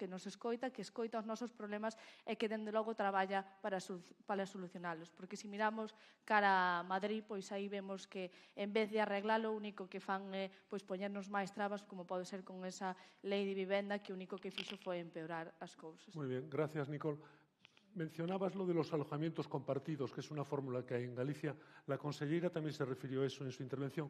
nos escoita, que escoita os nosos problemas e que, dende logo, traballa para solucionalos. Porque se miramos cara a Madrid, aí vemos que, en vez de arreglalo, o único que fan é poñernos máis trabas, como pode ser con esa lei de vivenda, que o único que fixo foi empeorar as cousas. Muy bien, gracias, Nicole. Mencionabas lo de los alojamientos compartidos, que es una fórmula que hay en Galicia. La consellera también se refirió a eso en su intervención.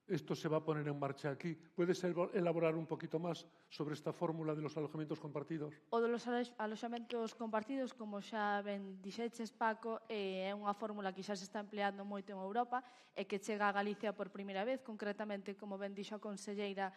Esto se va a poner en marcha aquí. ¿Puedes elaborar un poquito más sobre esta fórmula de los alojamientos compartidos? O de los aloxamentos compartidos, como xa ben dixeches, Paco, é unha fórmula que xa se está empleando moito en Europa e que chega a Galicia por primeira vez. Concretamente, como ben dixo a conselleira,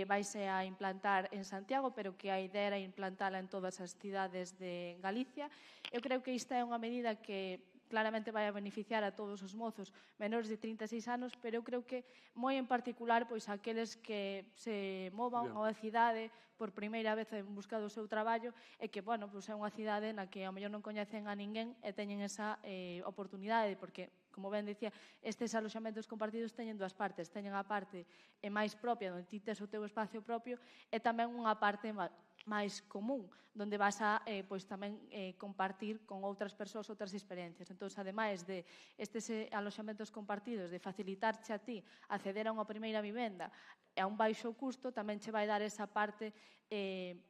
vaise a implantar en Santiago, pero que a idea era implantala en todas as cidades de Galicia. Eu creo que esta é unha medida que claramente vai a beneficiar a todos os mozos menores de 36 anos, pero eu creo que moi en particular aqueles que se movan a unha cidade por primeira vez en busca do seu traballo e que, é unha cidade na que ao mellor non coñecen a ninguén e teñen esa oportunidade, porque, como ben dicía, estes aloxamentos compartidos teñen dúas partes. Teñen a parte máis propia, onde ti tes o teu espacio propio, e tamén unha parte máis común, onde vas a tamén compartir con outras persoas outras experiencias. Entón, ademais de estes aloxamentos compartidos, de facilitarche a ti acceder a unha primeira vivenda e a un baixo custo, tamén che vai dar esa parte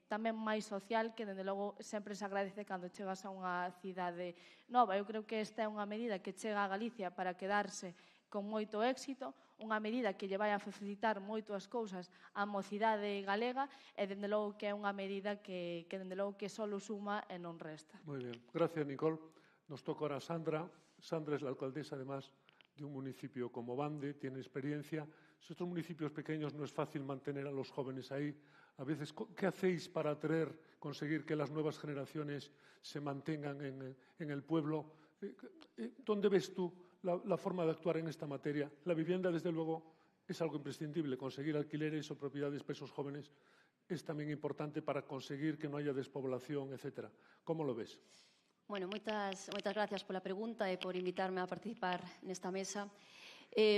tamén máis social que, dende logo, sempre se agradece cando chegas a unha cidade nova. Eu creo que esta é unha medida que chega a Galicia para quedarse con moito éxito, unha medida que lle vai a facilitar moito as cousas á mocidade galega e, dende logo, que é unha medida que dende logo, que só suma e non resta. Muy bien. Gracias, Nicole. Nos toca ahora Sandra. Sandra es la alcaldesa, además, de un municipio como Bande, tiene experiencia. En estos municipios pequeños no es fácil mantener a los jóvenes ahí. A veces, ¿qué hacéis para conseguir que las nuevas generaciones se mantengan en el pueblo? ¿Dónde ves tú la forma de actuar en esta materia? La vivienda, desde luego, es algo imprescindible. Conseguir alquileres o propiedades para esos jóvenes es también importante para conseguir que no haya despoblación, etcétera. ¿Cómo lo ves? Bueno, moitas gracias pola pregunta e por invitarme a participar nesta mesa.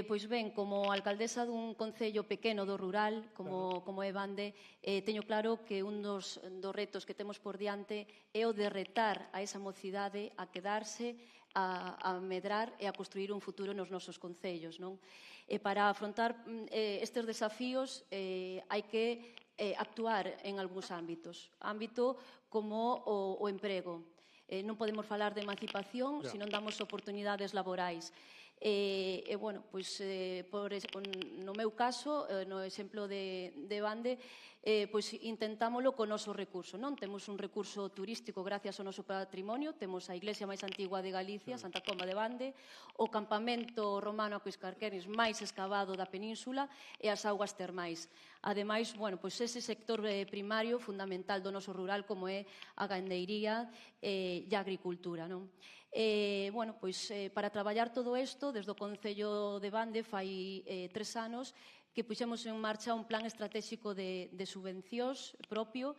Pois ben, como alcaldesa dun concello pequeno do rural, como é Bande, teño claro que un dos retos que temos por diante é o de retar a esa mocidade a quedarse, a medrar e a construir un futuro nos nosos concellos, non? E para afrontar estes desafíos hai que actuar en algúns ámbitos. Ámbito como o emprego. Non podemos falar de emancipación se non damos oportunidades laborais. No meu caso, no exemplo de Bande, intentámolo co noso recurso. Non temos un recurso turístico gracias ao noso patrimonio, temos a iglesia máis antigua de Galicia, Santa Comba de Bande, o campamento romano a Coiscarquenes máis escavado da península e as augas termais. Ademais, ese sector primario fundamental do noso rural como é a gandeiría e a agricultura, non? Para traballar todo isto, desde o Concello de Bande fai 3 anos que puxemos en marcha un plan estratégico de subvencións propio,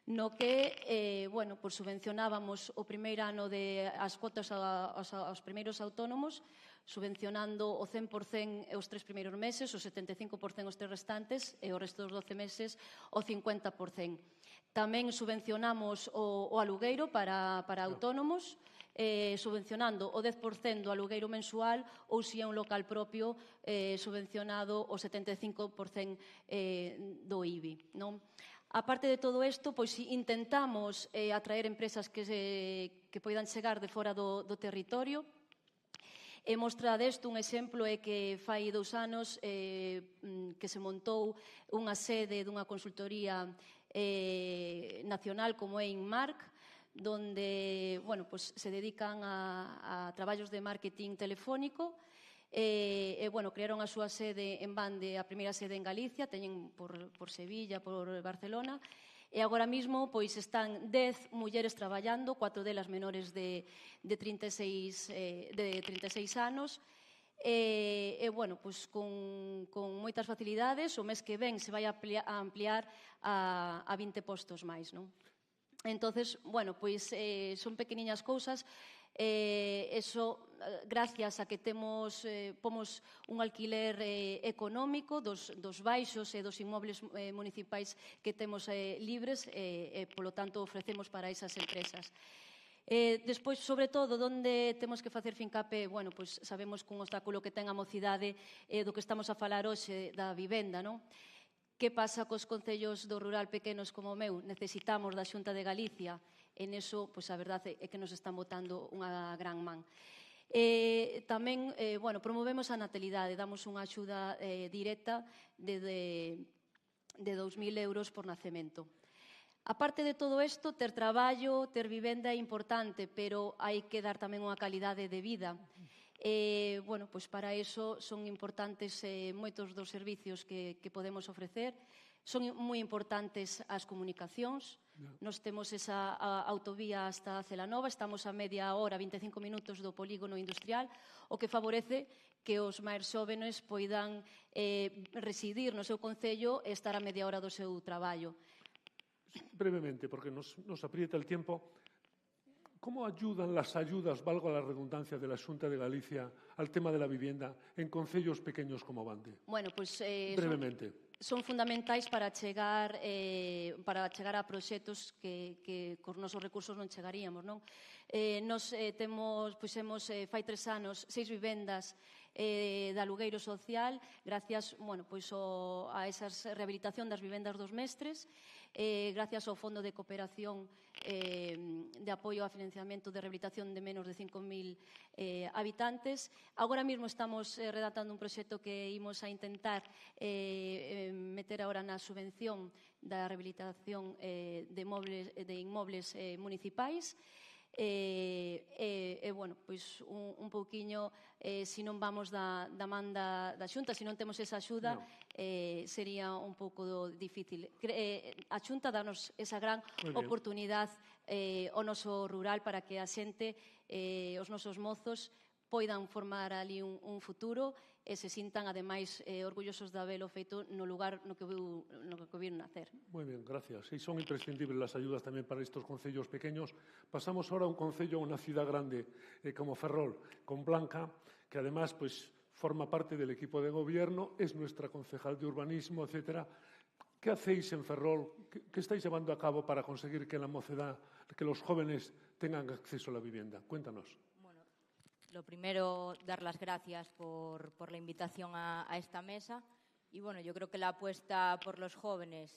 no que subvencionábamos o primeiro ano as cuotas aos primeiros autónomos, subvencionando o 100% os 3 primeiros meses, o 75% os 3 restantes e o resto dos 12 meses o 50%. Tamén subvencionamos o alugueiro para autónomos, subvencionando o 10% do alugueiro mensual ou, se é un local propio, subvencionado o 75% do IBI, non? A parte de todo isto, intentamos atraer empresas que poidan chegar de fora do territorio. E mostra desto, un exemplo é que fai 2 anos que se montou unha sede dunha consultoría nacional como é Inmark, donde pues, se dedican a traballos de marketing telefónico. Crearon a súa sede en Bande, a primeira sede en Galicia, teñen por Sevilla, por Barcelona, e agora mesmo pois están 10 mulleres traballando, 4 delas menores de 36 anos, con moitas facilidades. O mes que ven se vai a ampliar a 20 postos máis, non? Entonces, son pequeniñas cousas. Eso, gracias a que pomos un alquiler económico dos baixos e dos inmobles municipais que temos libres, polo tanto, ofrecemos para esas empresas. Despois, sobre todo, onde temos que facer fincapé, sabemos que un obstáculo que ten a mocidade do que estamos a falar hoxe da vivenda, non? Que pasa cos concellos do rural pequenos como o meu? Necesitamos da Xunta de Galicia, e neso, a verdade é que nos están botando unha gran man. Tamén, promovemos a natalidade, damos unha axuda directa de 2.000 euros por nacemento. A parte de todo isto, ter traballo, ter vivenda é importante, pero hai que dar tamén unha calidade de vida. Para iso son importantes moitos dos servicios que podemos ofrecer. Son moi importantes as comunicacións. Nos temos esa autovía hasta Celanova, estamos a media hora, 25 minutos do polígono industrial, o que favorece que os máis xóvenes poidan residir no seu concello e estar a media hora do seu traballo. Brevemente, porque nos aprieta el tiempo, ¿cómo ayudan las ayudas, valga la redundancia, de la Xunta de Galicia al tema de la vivienda en concellos pequeños como Bande? Brevemente. Son fundamentais para chegar a proxectos que cos nosos recursos non chegaríamos, non? Nos pusemos fai 3 anos 6 vivendas de alugueiro social gracias a esa rehabilitación das vivendas dos mestres, gracias ao Fondo de Cooperación de apoio a financiamento de rehabilitación de menos de 5.000 habitantes. Agora mesmo estamos redactando un proxecto que imos a intentar meter agora na subvención da rehabilitación de inmobles municipais. Un pouquiño, se non vamos da man da Xunta, se non temos esa axuda, sería un pouco difícil. A Xunta danos esa gran oportunidade ao noso rural para que a xente, os nosos mozos, poidan formar ali un futuro e se sintan, ademais, orgullosos de habelo feito no lugar no que viron nacer. Moi ben, gracias. E son imprescindibles las ayudas tamén para estos concellos pequeños. Pasamos ahora a un concello, a unha ciudad grande como Ferrol, con Blanca, que además forma parte del equipo de gobierno, es nuestra concejal de urbanismo, etcétera. ¿Qué hacéis en Ferrol? ¿Qué estáis llevando a cabo para conseguir que la mocedad, que los jóvenes tengan acceso a la vivienda? Cuéntanos. Lo primero, dar las gracias por la invitación a esta mesa. Y yo creo que la apuesta por los jóvenes,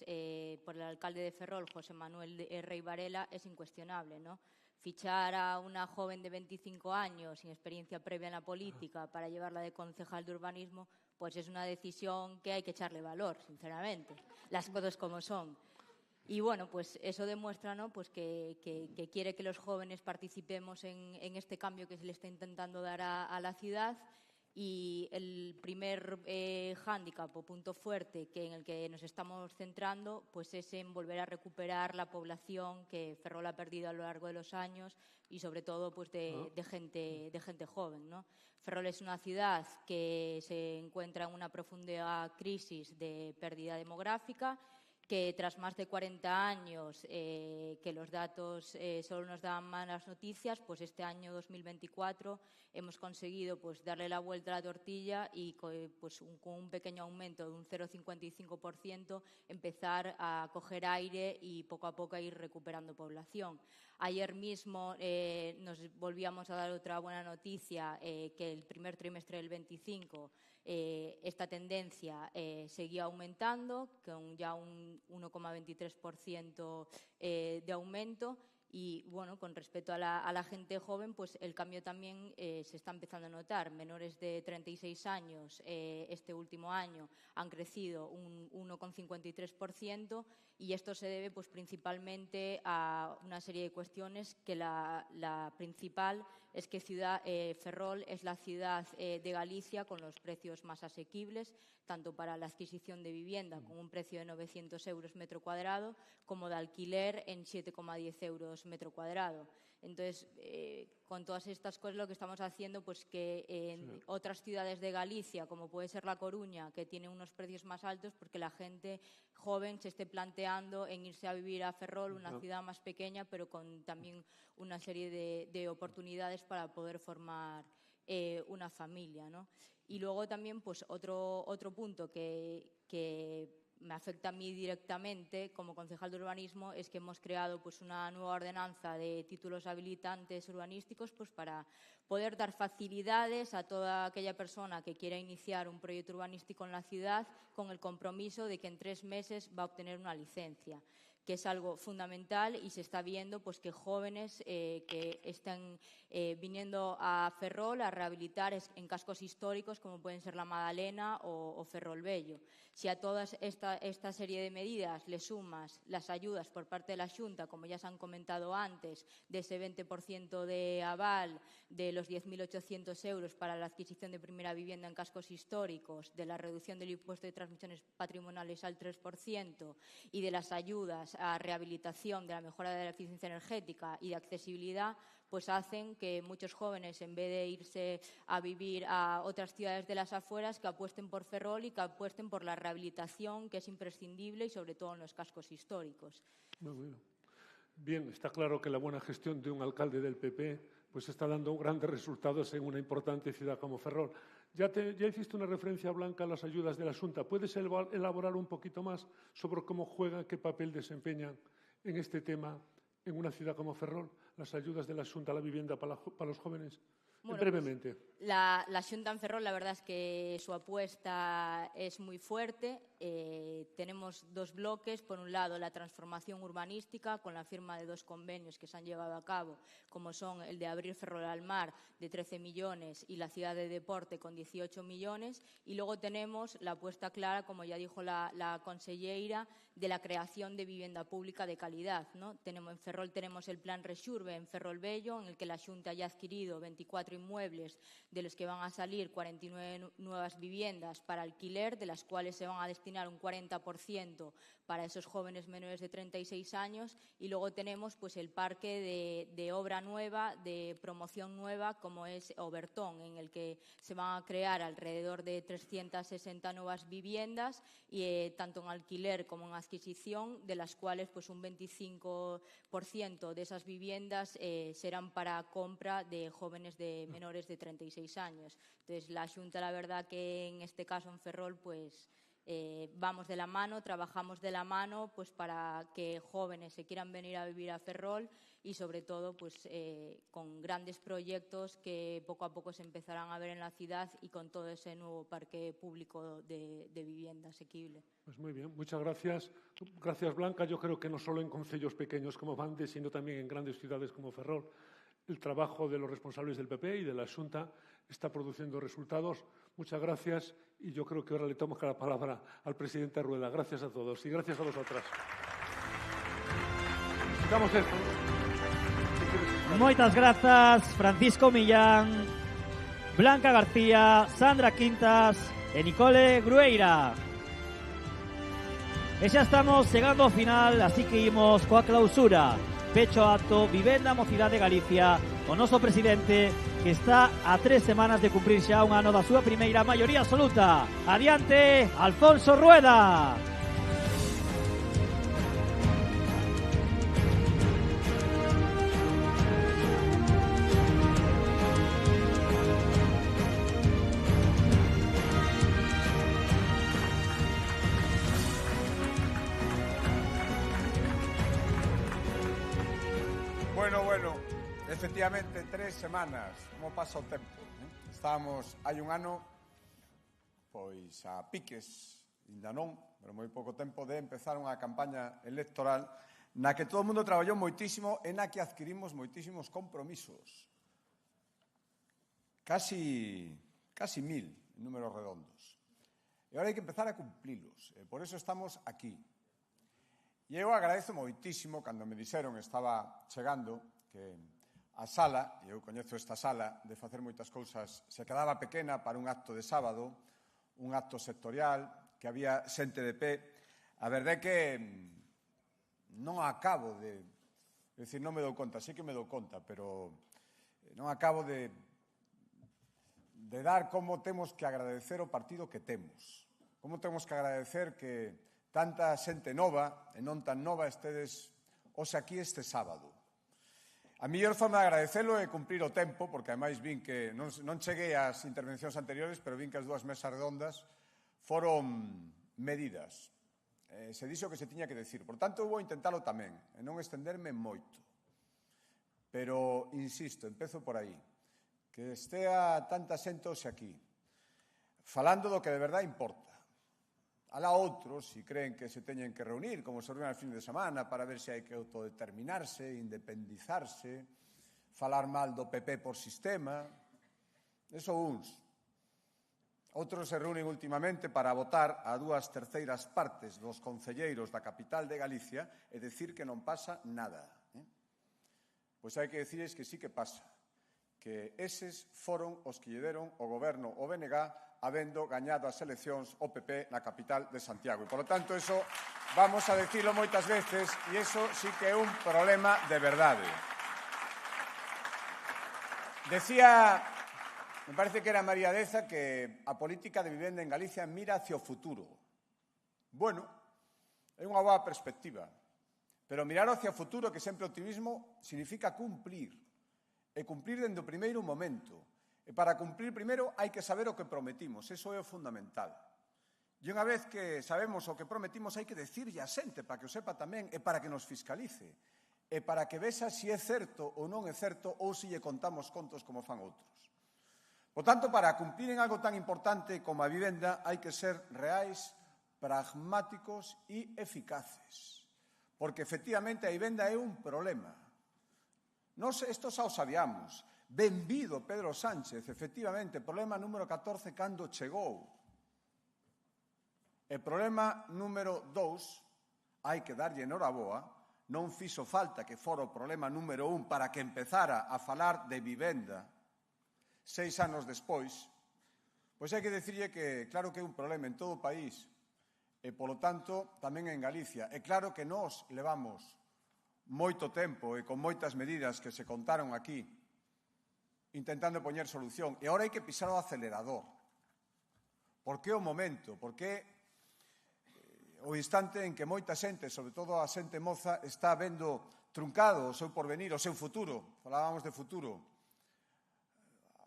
por el alcalde de Ferrol, José Manuel Rey Varela, es incuestionable, ¿no? Fichar a una joven de 25 años sin experiencia previa en la política para llevarla de concejal de urbanismo, pues es una decisión que hay que echarle valor, sinceramente. Las cosas como son. Y eso demuestra, ¿no?, que quiere que los jóvenes participemos en este cambio que se le está intentando dar a la ciudad. Y el primer hándicap o punto fuerte en el que nos estamos centrando es en volver a recuperar la población que Ferrol ha perdido a lo largo de los años y sobre todo de gente joven, ¿no? Ferrol es una ciudad que se encuentra en una profunda crisis de pérdida demográfica, que tras más de 40 años que los datos solo nos dan malas noticias, este año 2024 hemos conseguido darle la vuelta a la tortilla y con un pequeño aumento de un 0,55% empezar a coger aire y poco a poco a ir recuperando población. Ayer mismo nos volvíamos a dar otra buena noticia, que el primer trimestre del 25 esta tendencia seguía aumentando, con ya un 1,23% de aumento. Y bueno, con respecto a la gente joven, pues el cambio también se está empezando a notar. Menores de 36 años este último año han crecido un 1,53%, y esto se debe pues principalmente a una serie de cuestiones, que la principal es que Ferrol es la ciudad de Galicia con los precios más asequibles, tanto para la adquisición de vivienda con un precio de 900 euros metro cuadrado, como de alquiler en 7,10 euros metro cuadrado. Entonces, con todas estas cosas lo que estamos haciendo, pues que en otras ciudades de Galicia, como puede ser La Coruña, que tiene unos precios más altos, porque la gente joven se esté planteando en irse a vivir a Ferrol, una ciudad más pequeña, pero con también una serie de oportunidades para poder formar una familia, ¿no? Y luego también, pues otro punto que me afecta a mí directamente como concejal de urbanismo es que hemos creado pues una nueva ordenanza de títulos habilitantes urbanísticos, pues para poder dar facilidades a toda aquella persona que quiera iniciar un proyecto urbanístico en la ciudad, con el compromiso de que en 3 meses va a obtener una licencia, que es algo fundamental, y se está viendo pues que jóvenes que están viniendo a Ferrol a rehabilitar en cascos históricos como pueden ser la Madalena o Ferrol Bello. Si a toda esta serie de medidas le sumas las ayudas por parte de la Xunta, como ya se han comentado antes, de ese 20% de aval, de los 10.800 euros para la adquisición de primera vivienda en cascos históricos, de la reducción del impuesto de transmisiones patrimoniales al 3% y de las ayudas a rehabilitación, de la mejora de la eficiencia energética y de accesibilidad, pues hacen que muchos jóvenes, en vez de irse a vivir a otras ciudades de las afueras, que apuesten por Ferrol y que apuesten por la rehabilitación, que es imprescindible, y sobre todo en los cascos históricos. Muy bueno. Bien, está claro que la buena gestión de un alcalde del PP pues está dando grandes resultados en una importante ciudad como Ferrol. Ya hiciste una referencia, Blanca, a las ayudas de la Xunta. ¿Puedes elaborar un poquito más sobre cómo juegan, qué papel desempeñan en este tema en una ciudad como Ferrol, las ayudas de la Xunta a la vivienda para los jóvenes? Bueno, brevemente. Pues la Xunta en Ferrol, la verdad es que su apuesta es muy fuerte. Tenemos 2 bloques. Por un lado, la transformación urbanística, con la firma de 2 convenios que se han llevado a cabo, como son el de Abrir Ferrol al Mar, de 13 millones, y la Ciudad de Deporte, con 18 millones. Y luego tenemos la apuesta clara, como ya dijo la conselleira, de la creación de vivienda pública de calidad, ¿no? En Ferrol tenemos el Plan Rexurbe en Ferrol Bello, en el que la Xunta ya ha adquirido 24 inmuebles, de los que van a salir 49 nuevas viviendas para alquiler, de las cuales se van a destinar un 40% para esos jóvenes menores de 36 años. Y luego tenemos pues el parque de obra nueva, de promoción nueva, como es Obertón, en el que se van a crear alrededor de 360 nuevas viviendas, y tanto en alquiler como en adquisición, de las cuales pues un 25% de esas viviendas serán para compra de jóvenes de menores de 36 años. Entonces, la Xunta, la verdad que en este caso en Ferrol, pues vamos de la mano, trabajamos de la mano, pues para que jóvenes se quieran venir a vivir a Ferrol, y sobre todo pues con grandes proyectos que poco a poco se empezarán a ver en la ciudad, y con todo ese nuevo parque público de vivienda asequible. Pues muy bien, muchas gracias. Gracias, Blanca. Yo creo que no solo en concellos pequeños como Bande, sino también en grandes ciudades como Ferrol, el trabajo de los responsables del PP y de la Xunta está produciendo resultados. Muchas gracias, y yo creo que ahora le tomo la palabra al presidente Rueda. Gracias a todos y gracias a vosotras. Damos esto. Moitas grazas, Francisco Millán, Blanca García, Sandra Quintas e Nicole Grueira. E xa estamos chegando ao final, así que imos coa clausura. Pecho acto, Vivenda Mocidade Galicia, o noso presidente, que está a 3 semanas de cumprir xa un ano da súa primeira maioría absoluta. Adiante, Alfonso Rueda. Bueno, efectivamente 3 semanas, como pasa o tempo, Estábamos hai un ano pois a piques, ainda non, pero moi pouco tempo de empezar unha campaña electoral na que todo o mundo traballou moitísimo e na que adquirimos moitísimos compromisos. Casi 1000 en números redondos. E agora hai que empezar a cumplilos. Por eso estamos aquí. E eu agradezo moitísimo cando me dixeron, estaba chegando, que a sala, e eu coñezo esta sala, de facer moitas cousas, se quedaba pequena para un acto de sábado, un acto sectorial, que había xente de pé. A verdade é que non acabo de... É dicir, non me dou conta, sí que me dou conta, pero non acabo de dar como temos que agradecer o partido que temos. Como temos que agradecer que tanta xente nova e non tan nova estedes hoxe aquí este sábado. A mellor forma de agradecelo é cumprir o tempo, porque ademais vin que non cheguei ás intervencións anteriores, pero vin que as dúas mesas redondas foron medidas. Se dixo que se tiña que decir. Por tanto, vou intentalo tamén, e non estenderme moito. Pero, insisto, empezo por aí. Que estea tanta xente hoxe aquí, falando do que de verdade importa. Alá outros, si creen que se teñen que reunir, como se reúnen al fin de semana, para ver se hai que autodeterminarse, independizarse, falar mal do PP por sistema. Eso uns. Outros se reúnen ultimamente para votar a 2/3 partes dos concelleiros da capital de Galicia e decir que non pasa nada. Pois hai que dicirles que sí que pasa. Que eses foron os que lle deron o goberno o BNG habendo gañado as eleccións o PP na capital de Santiago. E, polo tanto, eso vamos a decirlo moitas veces e eso sí que é un problema de verdade. Decía, me parece que era María Deza, que a política de vivenda en Galicia mira hacia o futuro. Bueno, é unha boa perspectiva, pero mirar hacia o futuro, que sempre optimismo, significa cumplir. E cumplir dende o primeiro momento. E para cumplir primeiro hai que saber o que prometimos, eso é o fundamental. E unha vez que sabemos o que prometimos hai que decirlle a xente para que o sepa tamén e para que nos fiscalice e para que vexa se é certo ou non é certo ou se lle contamos contos como fan outros. Por tanto, para cumplir en algo tan importante como a vivenda hai que ser reais, pragmáticos e eficaces. Porque efectivamente a vivenda é un problema. Nós isto xa o sabíamos. Benvido Pedro Sánchez, efectivamente, problema número 14 cando chegou. E problema número 2, hai que darlle enhoraboa, non fixo falta que fora o problema número 1 para que empezara a falar de vivenda 6 anos despois, pois hai que dicirlle que claro que é un problema en todo o país e, polo tanto, tamén en Galicia. E claro que nós levamos moito tempo e con moitas medidas que se contaron aquí intentando poñer solución. E agora hai que pisar o acelerador. Por que o momento? Por que o instante en que moita xente, sobre todo a xente moza, está vendo truncado o seu porvenir, o seu futuro, falábamos de futuro,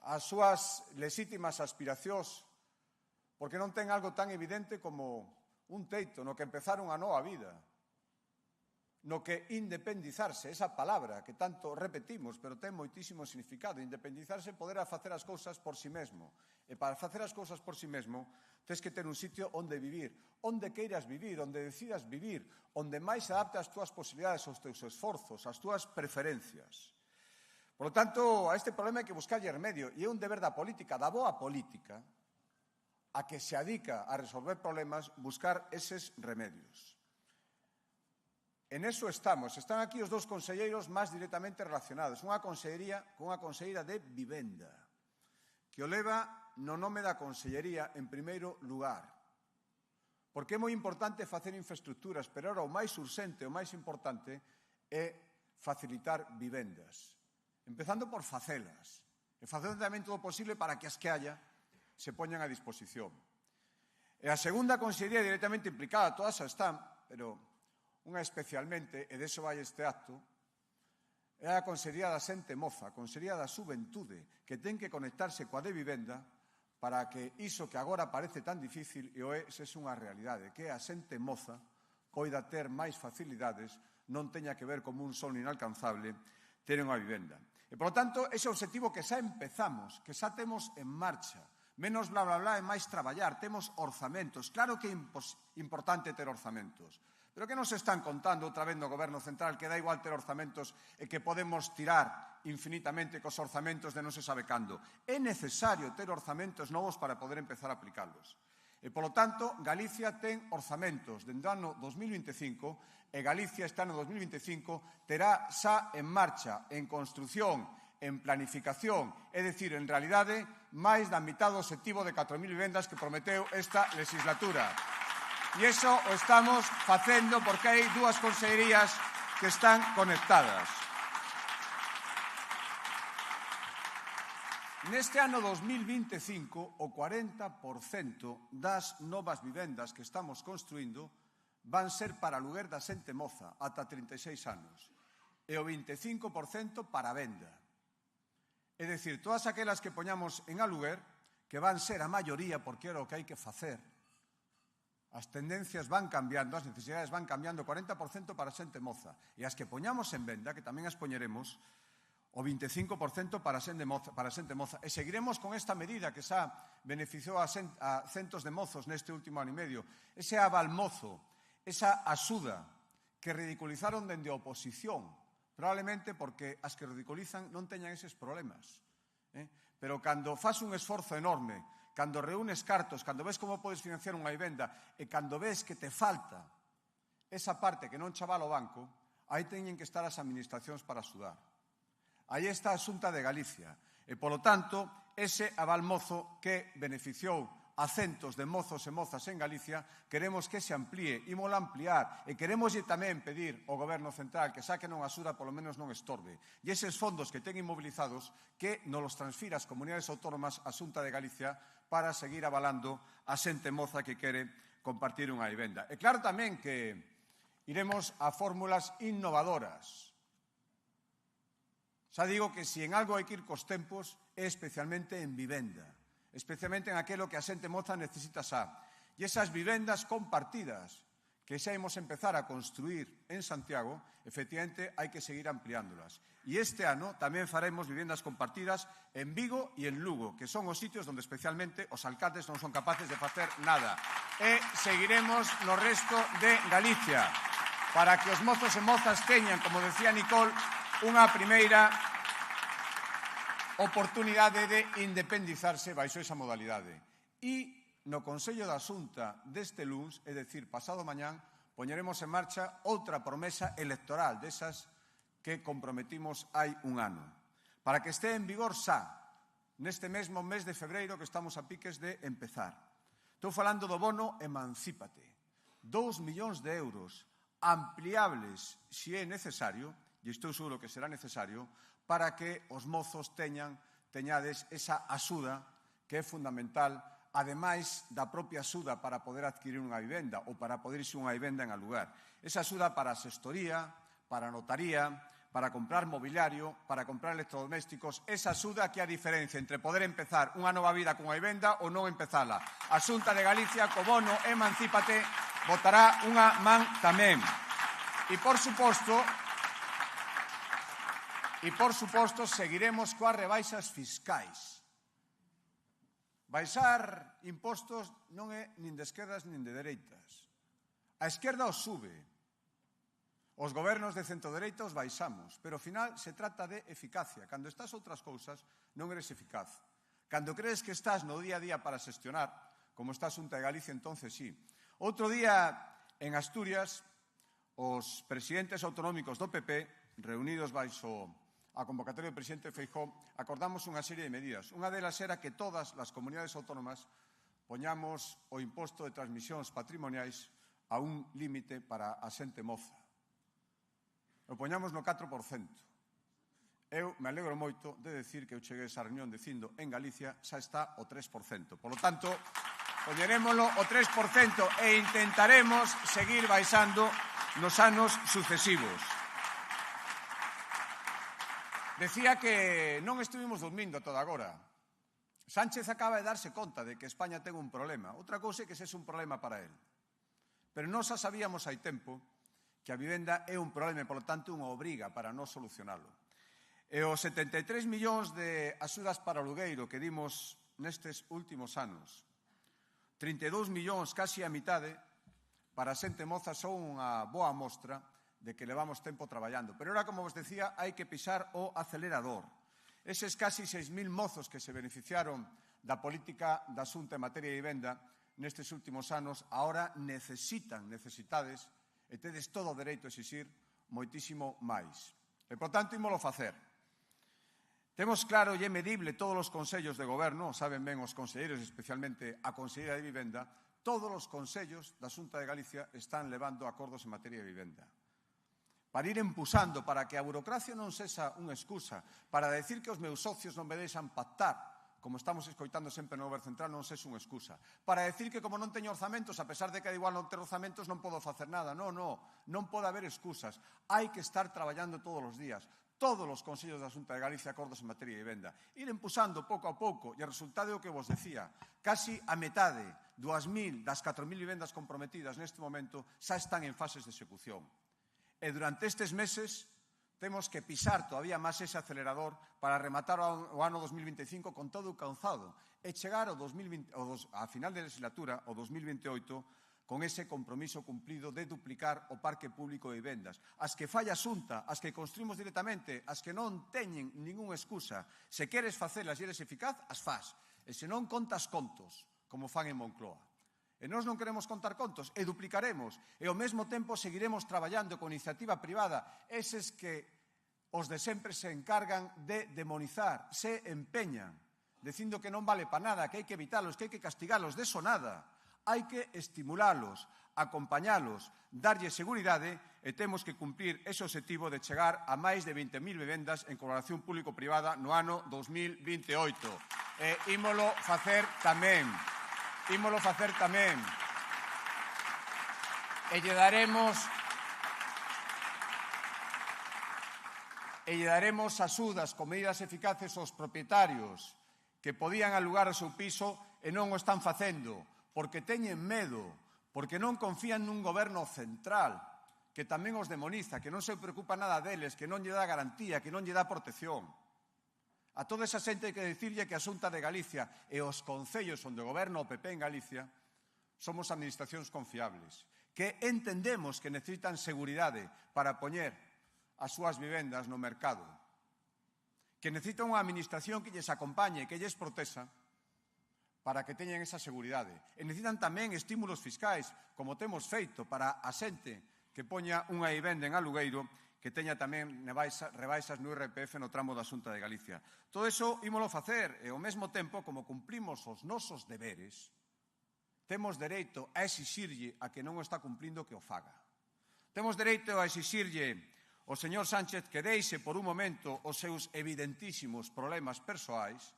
as súas legítimas aspiracións, porque non ten algo tan evidente como un teito no que empezar unha nova vida, no que independizarse, esa palabra que tanto repetimos, pero ten moitísimo significado. Independizarse é poder facer as cousas por si mesmo. E para facer as cousas por si mesmo, tens que ter un sitio onde vivir, onde queiras vivir, onde decidas vivir, onde máis se adapte ás túas posibilidades, aos teus esforzos, ás túas preferencias. Por lo tanto, a este problema hai que buscarlle remedio, e é un deber da política, da boa política, a que se adica a resolver problemas, buscar eses remedios. En eso estamos. Están aquí os dous conselleiros máis directamente relacionados. Unha conselleira de vivenda, que o leva no nome da consellería en primeiro lugar. Porque é moi importante facer infraestructuras, pero ahora o máis urxente, o máis importante, é facilitar vivendas. Empezando por facelas. E facendo tamén todo o posible para que as que haya se poñan a disposición. E a segunda consellería directamente implicada, todas están, pero unha especialmente, e deso vai este acto, é a Consellería da Xente Moza, a Consellería da Xuventude, que ten que conectarse coa de vivenda para que iso que agora parece tan difícil e o é unha realidade, que a xente moza poida ter máis facilidades, non teña que ver como un sono inalcanzable ter unha vivenda. E, por lo tanto, ese obxectivo que xa empezamos, que xa temos en marcha, menos bla, bla, bla e máis traballar, temos orzamentos. Claro que é importante ter orzamentos, Pero que nos están contando outra vez no Goberno Central que dá igual ter orzamentos e que podemos tirar infinitamente cos orzamentos de non se sabe cando. É necesario ter orzamentos novos para poder empezar a aplicalos. E, polo tanto, Galicia ten orzamentos dende o ano 2025 e Galicia este ano 2025 terá xa en marcha, en construción, en planificación, é dicir, en realidade, máis da mitad do obxectivo de 4.000 vivendas que prometeu esta legislatura. E iso o estamos facendo porque hai dúas consellerías que están conectadas. Neste ano 2025, o 40% das novas vivendas que estamos construindo van ser para aluguer da xente moza, ata 36 anos, e o 25% para venda. É dicir, todas aquelas que poñamos en aluguer, que van ser a maioría porque era o que hai que facer, as tendencias van cambiando, as necesidades van cambiando, 40% para xente moza. E as que poñamos en venda, que tamén as poñeremos, o 25% para xente moza. E seguiremos con esta medida que xa beneficiou a centos de mozos neste último ano e medio. Ese aval mozo, esa axuda que ridiculizaron dende a oposición, probablemente porque as que ridiculizan non teñan eses problemas. Pero cando faz un esforzo enorme, cando reúnes cartos, cando ves como podes financiar unha vivenda e cando ves que te falta esa parte que non chaval o banco, aí teñen que estar as administracións para axudar. Aí está a Xunta de Galicia e, polo tanto, ese aval mozo que beneficiou a centos de mozos e mozas en Galicia, queremos que se amplíe, ímolo ampliar, e queremoslle tamén pedir ao Goberno Central que xa que non axuda, polo menos non estorbe. E eses fondos que ten inmovilizados, que nos los transfira as comunidades autónomas a Xunta de Galicia para seguir avalando a xente moza que quere compartir unha vivenda. E claro tamén que iremos a fórmulas innovadoras. Xa digo que se en algo hai que ir cos tempos é especialmente en vivenda, especialmente en aquilo que a xente moza necesita xa. E esas vivendas compartidas que xa imos empezar a construir en Santiago, efectivamente hai que seguir ampliándolas. E este ano tamén faremos vivendas compartidas en Vigo e en Lugo, que son os sitios onde especialmente os alcaldes non son capaces de facer nada. E seguiremos no resto de Galicia, para que os mozos e mozas teñan, como decía Nicole, unha primeira oportunidade de independizarse baixo esa modalidade. E no Consello da Xunta deste luns, é dicir, pasado mañán, poñeremos en marcha outra promesa electoral desas que comprometimos hai un ano, para que este en vigor xa, neste mesmo mes de febreiro que estamos a piques de empezar. Estou falando do bono Emancípate. 2 millóns de euros ampliables, se é necesario, e estou seguro que será necesario, para que os mozos teñades esa axuda que é fundamental, ademais da propia axuda para poder adquirir unha vivenda ou para poder irse unha vivenda en alugar. Esa axuda para a xestoría, para a notaría, para comprar mobiliario, para comprar electrodomésticos, esa axuda que é a diferencia entre poder empezar unha nova vida cunha vivenda ou non empezala. A Xunta de Galicia, co bono Emancípate, botará unha man tamén. E, por suposto, seguiremos coas rebaixas fiscais. Baixar impostos non é nin de esquerdas nin de dereitas. A esquerda os sube. Os gobernos de centrodereita os baixamos. Pero, ao final, se trata de eficacia. Cando estás outras cousas, non eres eficaz. Cando crees que estás no día a día para xestionar, como está a Xunta de Galicia, entonces sí. Outro día, en Asturias, os presidentes autonómicos do PP, reunidos baixo a convocatoria do presidente Feijóo, acordamos unha serie de medidas. Unha delas era que todas as comunidades autónomas poñamos o imposto de transmisións patrimoniais a un límite para a xente moza. O poñamos no 4%. Eu me alegro moito de decir que eu cheguei a esa reunión dicindo en Galicia xa está o 3%. Por lo tanto, poñerémolo o 3% e intentaremos seguir baixando nos anos sucesivos. Decía que non estuvimos dormindo toda agora. Sánchez acaba de darse conta de que España ten un problema. Outra cousa é que ese é un problema para él. Pero nós xa sabíamos hai tempo que a vivenda é un problema e, polo tanto, unha obriga para non solucionalo. E os 73 millóns de axudas para o alugueiro que dimos nestes últimos anos, 32 millóns, casi a mitade, para a xente moza son unha boa mostra de que levamos tempo traballando. Pero ahora, como vos decía, hai que pisar o acelerador. Eses casi 6.000 mozos que se beneficiaron da política da Xunta en materia de vivenda nestes últimos anos, ahora necesitades, e tedes todo o dereito a exixir moitísimo máis. E, por tanto, ímolo facer. Temos claro e é medible todos os consellos de goberno, saben ben os conselleiros, especialmente a Consellería de Vivenda, todos os consellos da Xunta de Galicia están levando acordos en materia de vivenda. Para ir empusando, para que a burocracia non sexa unha excusa, para decir que os meus socios non me deixan pactar, como estamos escoitando sempre no Goberno Central, non sexa unha excusa. Para decir que como non teño orzamentos, a pesar de que é igual non ter orzamentos, non podo facer nada. Non pode haber excusas. Hai que estar traballando todos os días. Todos os consellos da Xunta de Galicia acordos en materia de vivenda. Ir empusando pouco a pouco, e o resultado é o que vos decía. Casi a metade, 2.000 das 4.000 vivendas comprometidas neste momento, xa están en fases de execución. E durante estes meses temos que pisar todavía máis ese acelerador para rematar o ano 2025 con todo o calzado e chegar ao a final de legislatura, o 2028, con ese compromiso cumplido de duplicar o parque público de vivendas. As que falla a Xunta, as que construímos directamente, as que non teñen ningunha excusa. Se queres facelas e eres eficaz, as faz. E se non, contas contos, como fan en Moncloa. E nós non queremos contar contos, e duplicaremos. E ao mesmo tempo seguiremos traballando con iniciativa privada, eses que os de sempre se encargan de demonizar, se empeñan, dicindo que non vale para nada, que hai que evitalos, que hai que castigalos, de eso nada. Hai que estimularlos, acompañalos, darlle seguridade e temos que cumprir ese objetivo de chegar a máis de 20.000 vivendas en colaboración público-privada no ano 2028. E ímolo facer tamén. E lle daremos axudas con medidas eficaces aos propietarios que podían alugar o seu piso e non o están facendo, porque teñen medo, porque non confían nun goberno central, que tamén os demoniza, que non se preocupa nada deles, que non lle dá garantía, que non lle dá protección. A toda esa xente hai que dicirlle que a Xunta de Galicia e os concellos onde goberna o PP en Galicia somos administracións confiables, que entendemos que necesitan seguridade para poñer as súas vivendas no mercado, que necesitan unha administración que lles acompañe, que lles protexa, para que teñan esa seguridade. E necesitan tamén estímulos fiscais, como temos feito para a xente que poña unha vivenda en alugueiro, que teña tamén rebaixas no IRPF no tramo da Xunta de Galicia. Todo iso ímolo facer, e ao mesmo tempo, como cumplimos os nosos deberes, temos dereito a exixirlle a que non o está cumplindo que o faga. Temos dereito a exixirlle ao señor Sánchez que deixe por un momento os seus evidentísimos problemas persoais,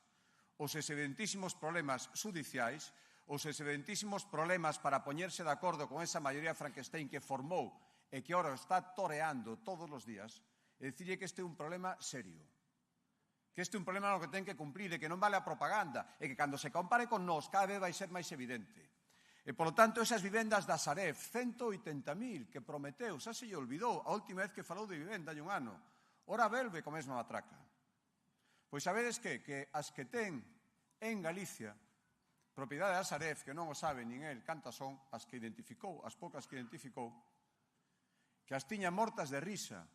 os evidentísimos problemas judiciais, os evidentísimos problemas para poñerse de acordo con esa maioría Frankenstein que formou e que ahora está toreando todos os días, e dicirlle que este é un problema serio, que este é un problema no que ten que cumprir e que non vale a propaganda, e que cando se compare con nós cada vez vai ser máis evidente. E, polo tanto, esas vivendas da Sareb, 180.000 que prometeu, xa se lle olvidou a última vez que falou de vivenda hai un ano, ora velve co mesma matraca. Pois sabedes que as que ten en Galicia propiedade da Sareb, que non o sabe nin el cantas son, as que identificou, as poucas que identificou, que as tiña mortas de risa,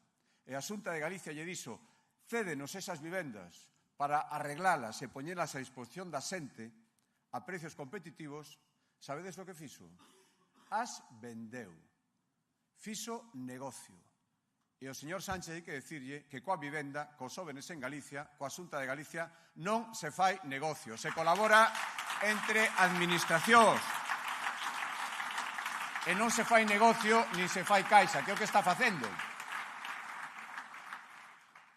e a Xunta de Galicia lle dixo, cédenos esas vivendas para arreglalas e poñelas a disposición da xente a precios competitivos, sabedes o que fixo? As vendeu. Fixo negocio. E o señor Sánchez hai que dicirlle que coa vivenda, cos jóvenes en Galicia, coa Xunta de Galicia, non se fai negocio. Se colabora entre administracións. E non se fai negocio nin se fai caixa, que é o que está facendo.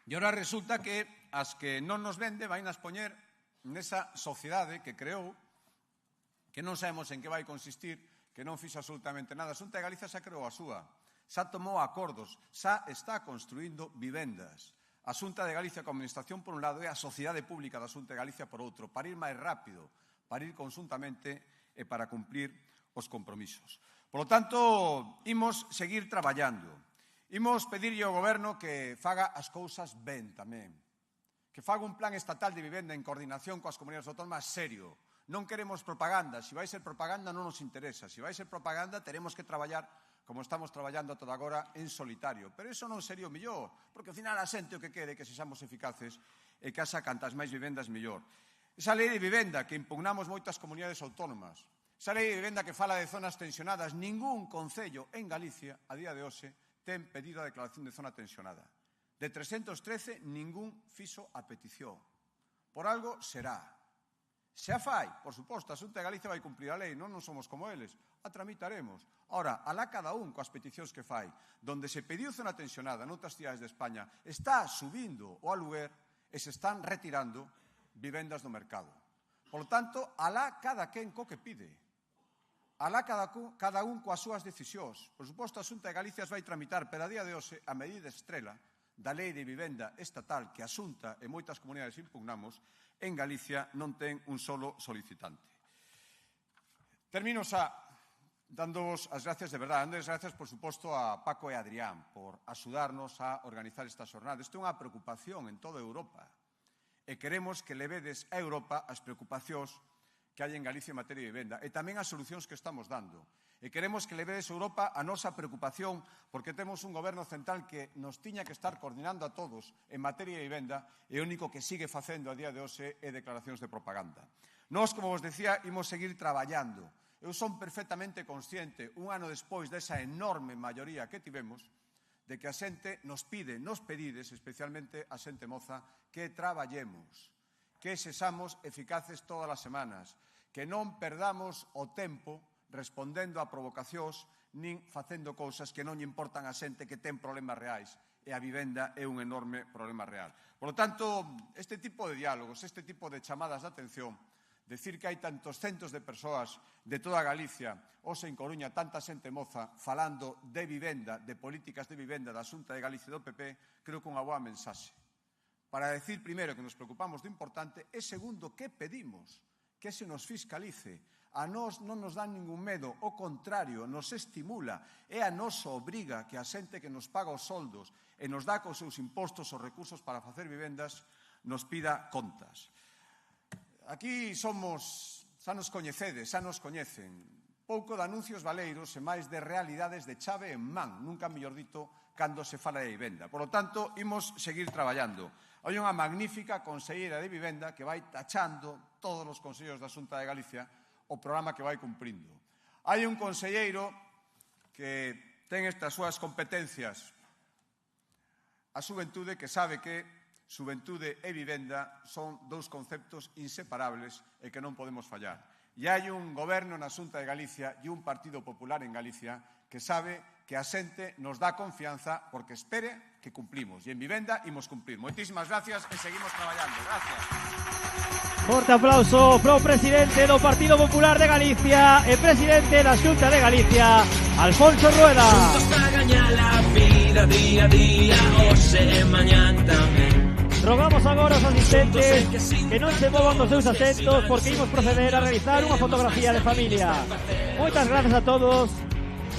E ora resulta que as que non nos vende vai nas poñer nesa sociedade que creou, que non sabemos en que vai consistir, que non fixo absolutamente nada. A Xunta de Galicia xa creou a súa. Xa tomou acordos, xa está construindo vivendas. A Xunta de Galicia como administración por un lado e a sociedade pública da Xunta de Galicia por outro, para ir máis rápido, para ir conjuntamente e para cumprir os compromisos. Por lo tanto, imos seguir traballando. Imos pedirlle ao Goberno que faga as cousas ben tamén. Que faga un plan estatal de vivenda en coordinación coas comunidades autónomas serio. Non queremos propaganda. Se vai ser propaganda non nos interesa. Se vai ser propaganda teremos que traballar como estamos traballando toda agora en solitario. Pero iso non sería o millor, porque ao final a xente o que quere que sexamos eficaces e que haxa cantas máis vivendas millor. Esa lei de vivenda que impugnamos moitas comunidades autónomas, esa lei de vivenda que fala de zonas tensionadas, ningún concello en Galicia, a día de hoxe, ten pedido a declaración de zona tensionada. De 313, ningún fixo a petición. Por algo será. Se a fai, por suposto, a Xunta de Galicia vai cumprir a lei, non somos como eles, a tramitaremos. Ora, alá cada un coas peticións que fai, donde se pediu zona tensionada noutras cidades de España, está subindo o aluguer e se están retirando vivendas do mercado. Por lo tanto, alá cada quen co que pide. Alá cada un coas súas decisións. Por suposto, a Xunta de Galicia vai tramitar, pero a día de hoxe, a medida estrela da lei de vivenda estatal que a Xunta e moitas comunidades impugnamos, en Galicia non ten un solo solicitante. Termino xa dándoos as gracias de verdade, dándoles gracias, por suposto, a Paco e a Adrián por axudarnos a organizar esta xornada. Isto é unha preocupación en toda Europa e queremos que levedes a Europa as preocupacións que hai en Galicia en materia de vivenda e tamén as solucións que estamos dando. E queremos que levedes a Europa a nosa preocupación porque temos un goberno central que nos tiña que estar coordinando a todos en materia de vivenda e o único que sigue facendo a día de hoxe é declaracións de propaganda. Nós, como vos decía, imos seguir traballando. Eu son perfectamente consciente, un ano despois desa enorme maioría que tivemos, de que a xente nos pedides, especialmente a xente moza, que traballemos, que sexamos eficaces todas as semanas, que non perdamos o tempo respondendo a provocacións nin facendo cousas que non lle importan a xente que ten problemas reais e a vivenda é un enorme problema real. Por lo tanto, este tipo de diálogos, este tipo de chamadas de atención, decir que hai tantos centos de persoas de toda Galicia, hoxe en Coruña, tanta xente moza, falando de vivenda, de políticas de vivenda da Xunta de Galicia e do PP, creo que unha boa mensaxe. Para decir, primeiro, que nos preocupamos do importante e, segundo, que pedimos que se nos fiscalice. A nós non nos dá ningún medo, o contrario, nos estimula, é a nosa obriga que a xente que nos paga os soldos e nos dá cos seus impostos os recursos para facer vivendas nos pida contas. Aquí somos, xa nos coñecedes, xa nos coñecen, pouco de anuncios valeiros e máis de realidades de chave en man, nunca mellor dito, cando se fala de vivenda. Por lo tanto, imos seguir traballando. Hai unha magnífica conselleira de vivenda que vai tachando todos os consellos da Xunta de Galicia o programa que vai cumprindo. Hai un conselleiro que ten estas súas competencias, a xuventude, que sabe que xuventude e vivenda son dous conceptos inseparables e que non podemos fallar. E hai un goberno na Xunta de Galicia e un Partido Popular en Galicia que sabe que a xente nos dá confianza porque espere que cumplimos. E en vivenda imos cumplir. Moitísimas gracias e seguimos traballando. Gracias. Forte aplauso pro presidente do Partido Popular de Galicia e presidente da Xunta de Galicia, Alfonso Rueda. Xuntos para gañar a vida día a día, hoxe e mañán tamén. Rogamos agora aos asistentes que non se movan dos seus asentos porque imos proceder a realizar unha fotografía de familia. Moitas gracias a todos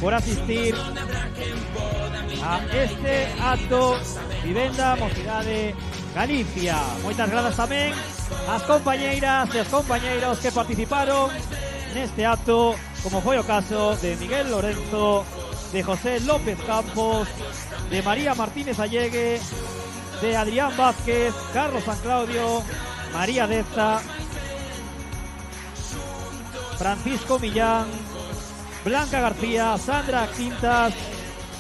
por asistir a este acto Vivenda Mocidade Galicia. Moitas grazas tamén ás compañeiras e aos compañeiros que participaron neste acto, como foi o caso de Miguel Lorenzo, de José López Campos, de María Martínez Allegue, de Adrián Vázquez, Carlos San Claudio, María Deza, Francisco Millán, Blanca García, Sandra Quintas,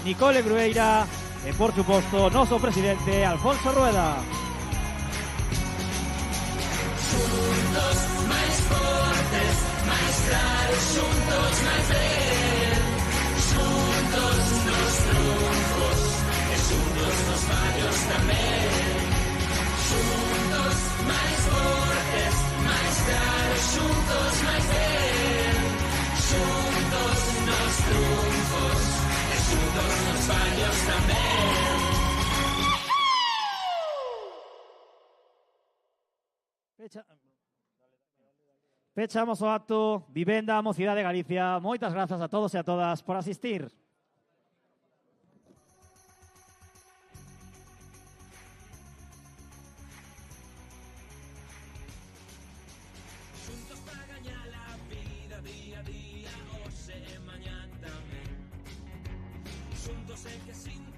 Nicole Grueira e, por suposto, noso presidente Alfonso Rueda. Xuntos máis fortes, máis claros, xuntos máis ben. Xuntos nos triunfos e xuntos nos fallos tamén. Xuntos máis fortes, máis claros, xuntos máis ben. Xuntos nos triunfos e xuntos nos fallos tamén. Pechamos o acto Vivenda Mocidade Galicia. Moitas grazas a todos e a todas por asistir. Xuntos para gañar día a día, hoxe e mañán tamén. Xuntos e que sin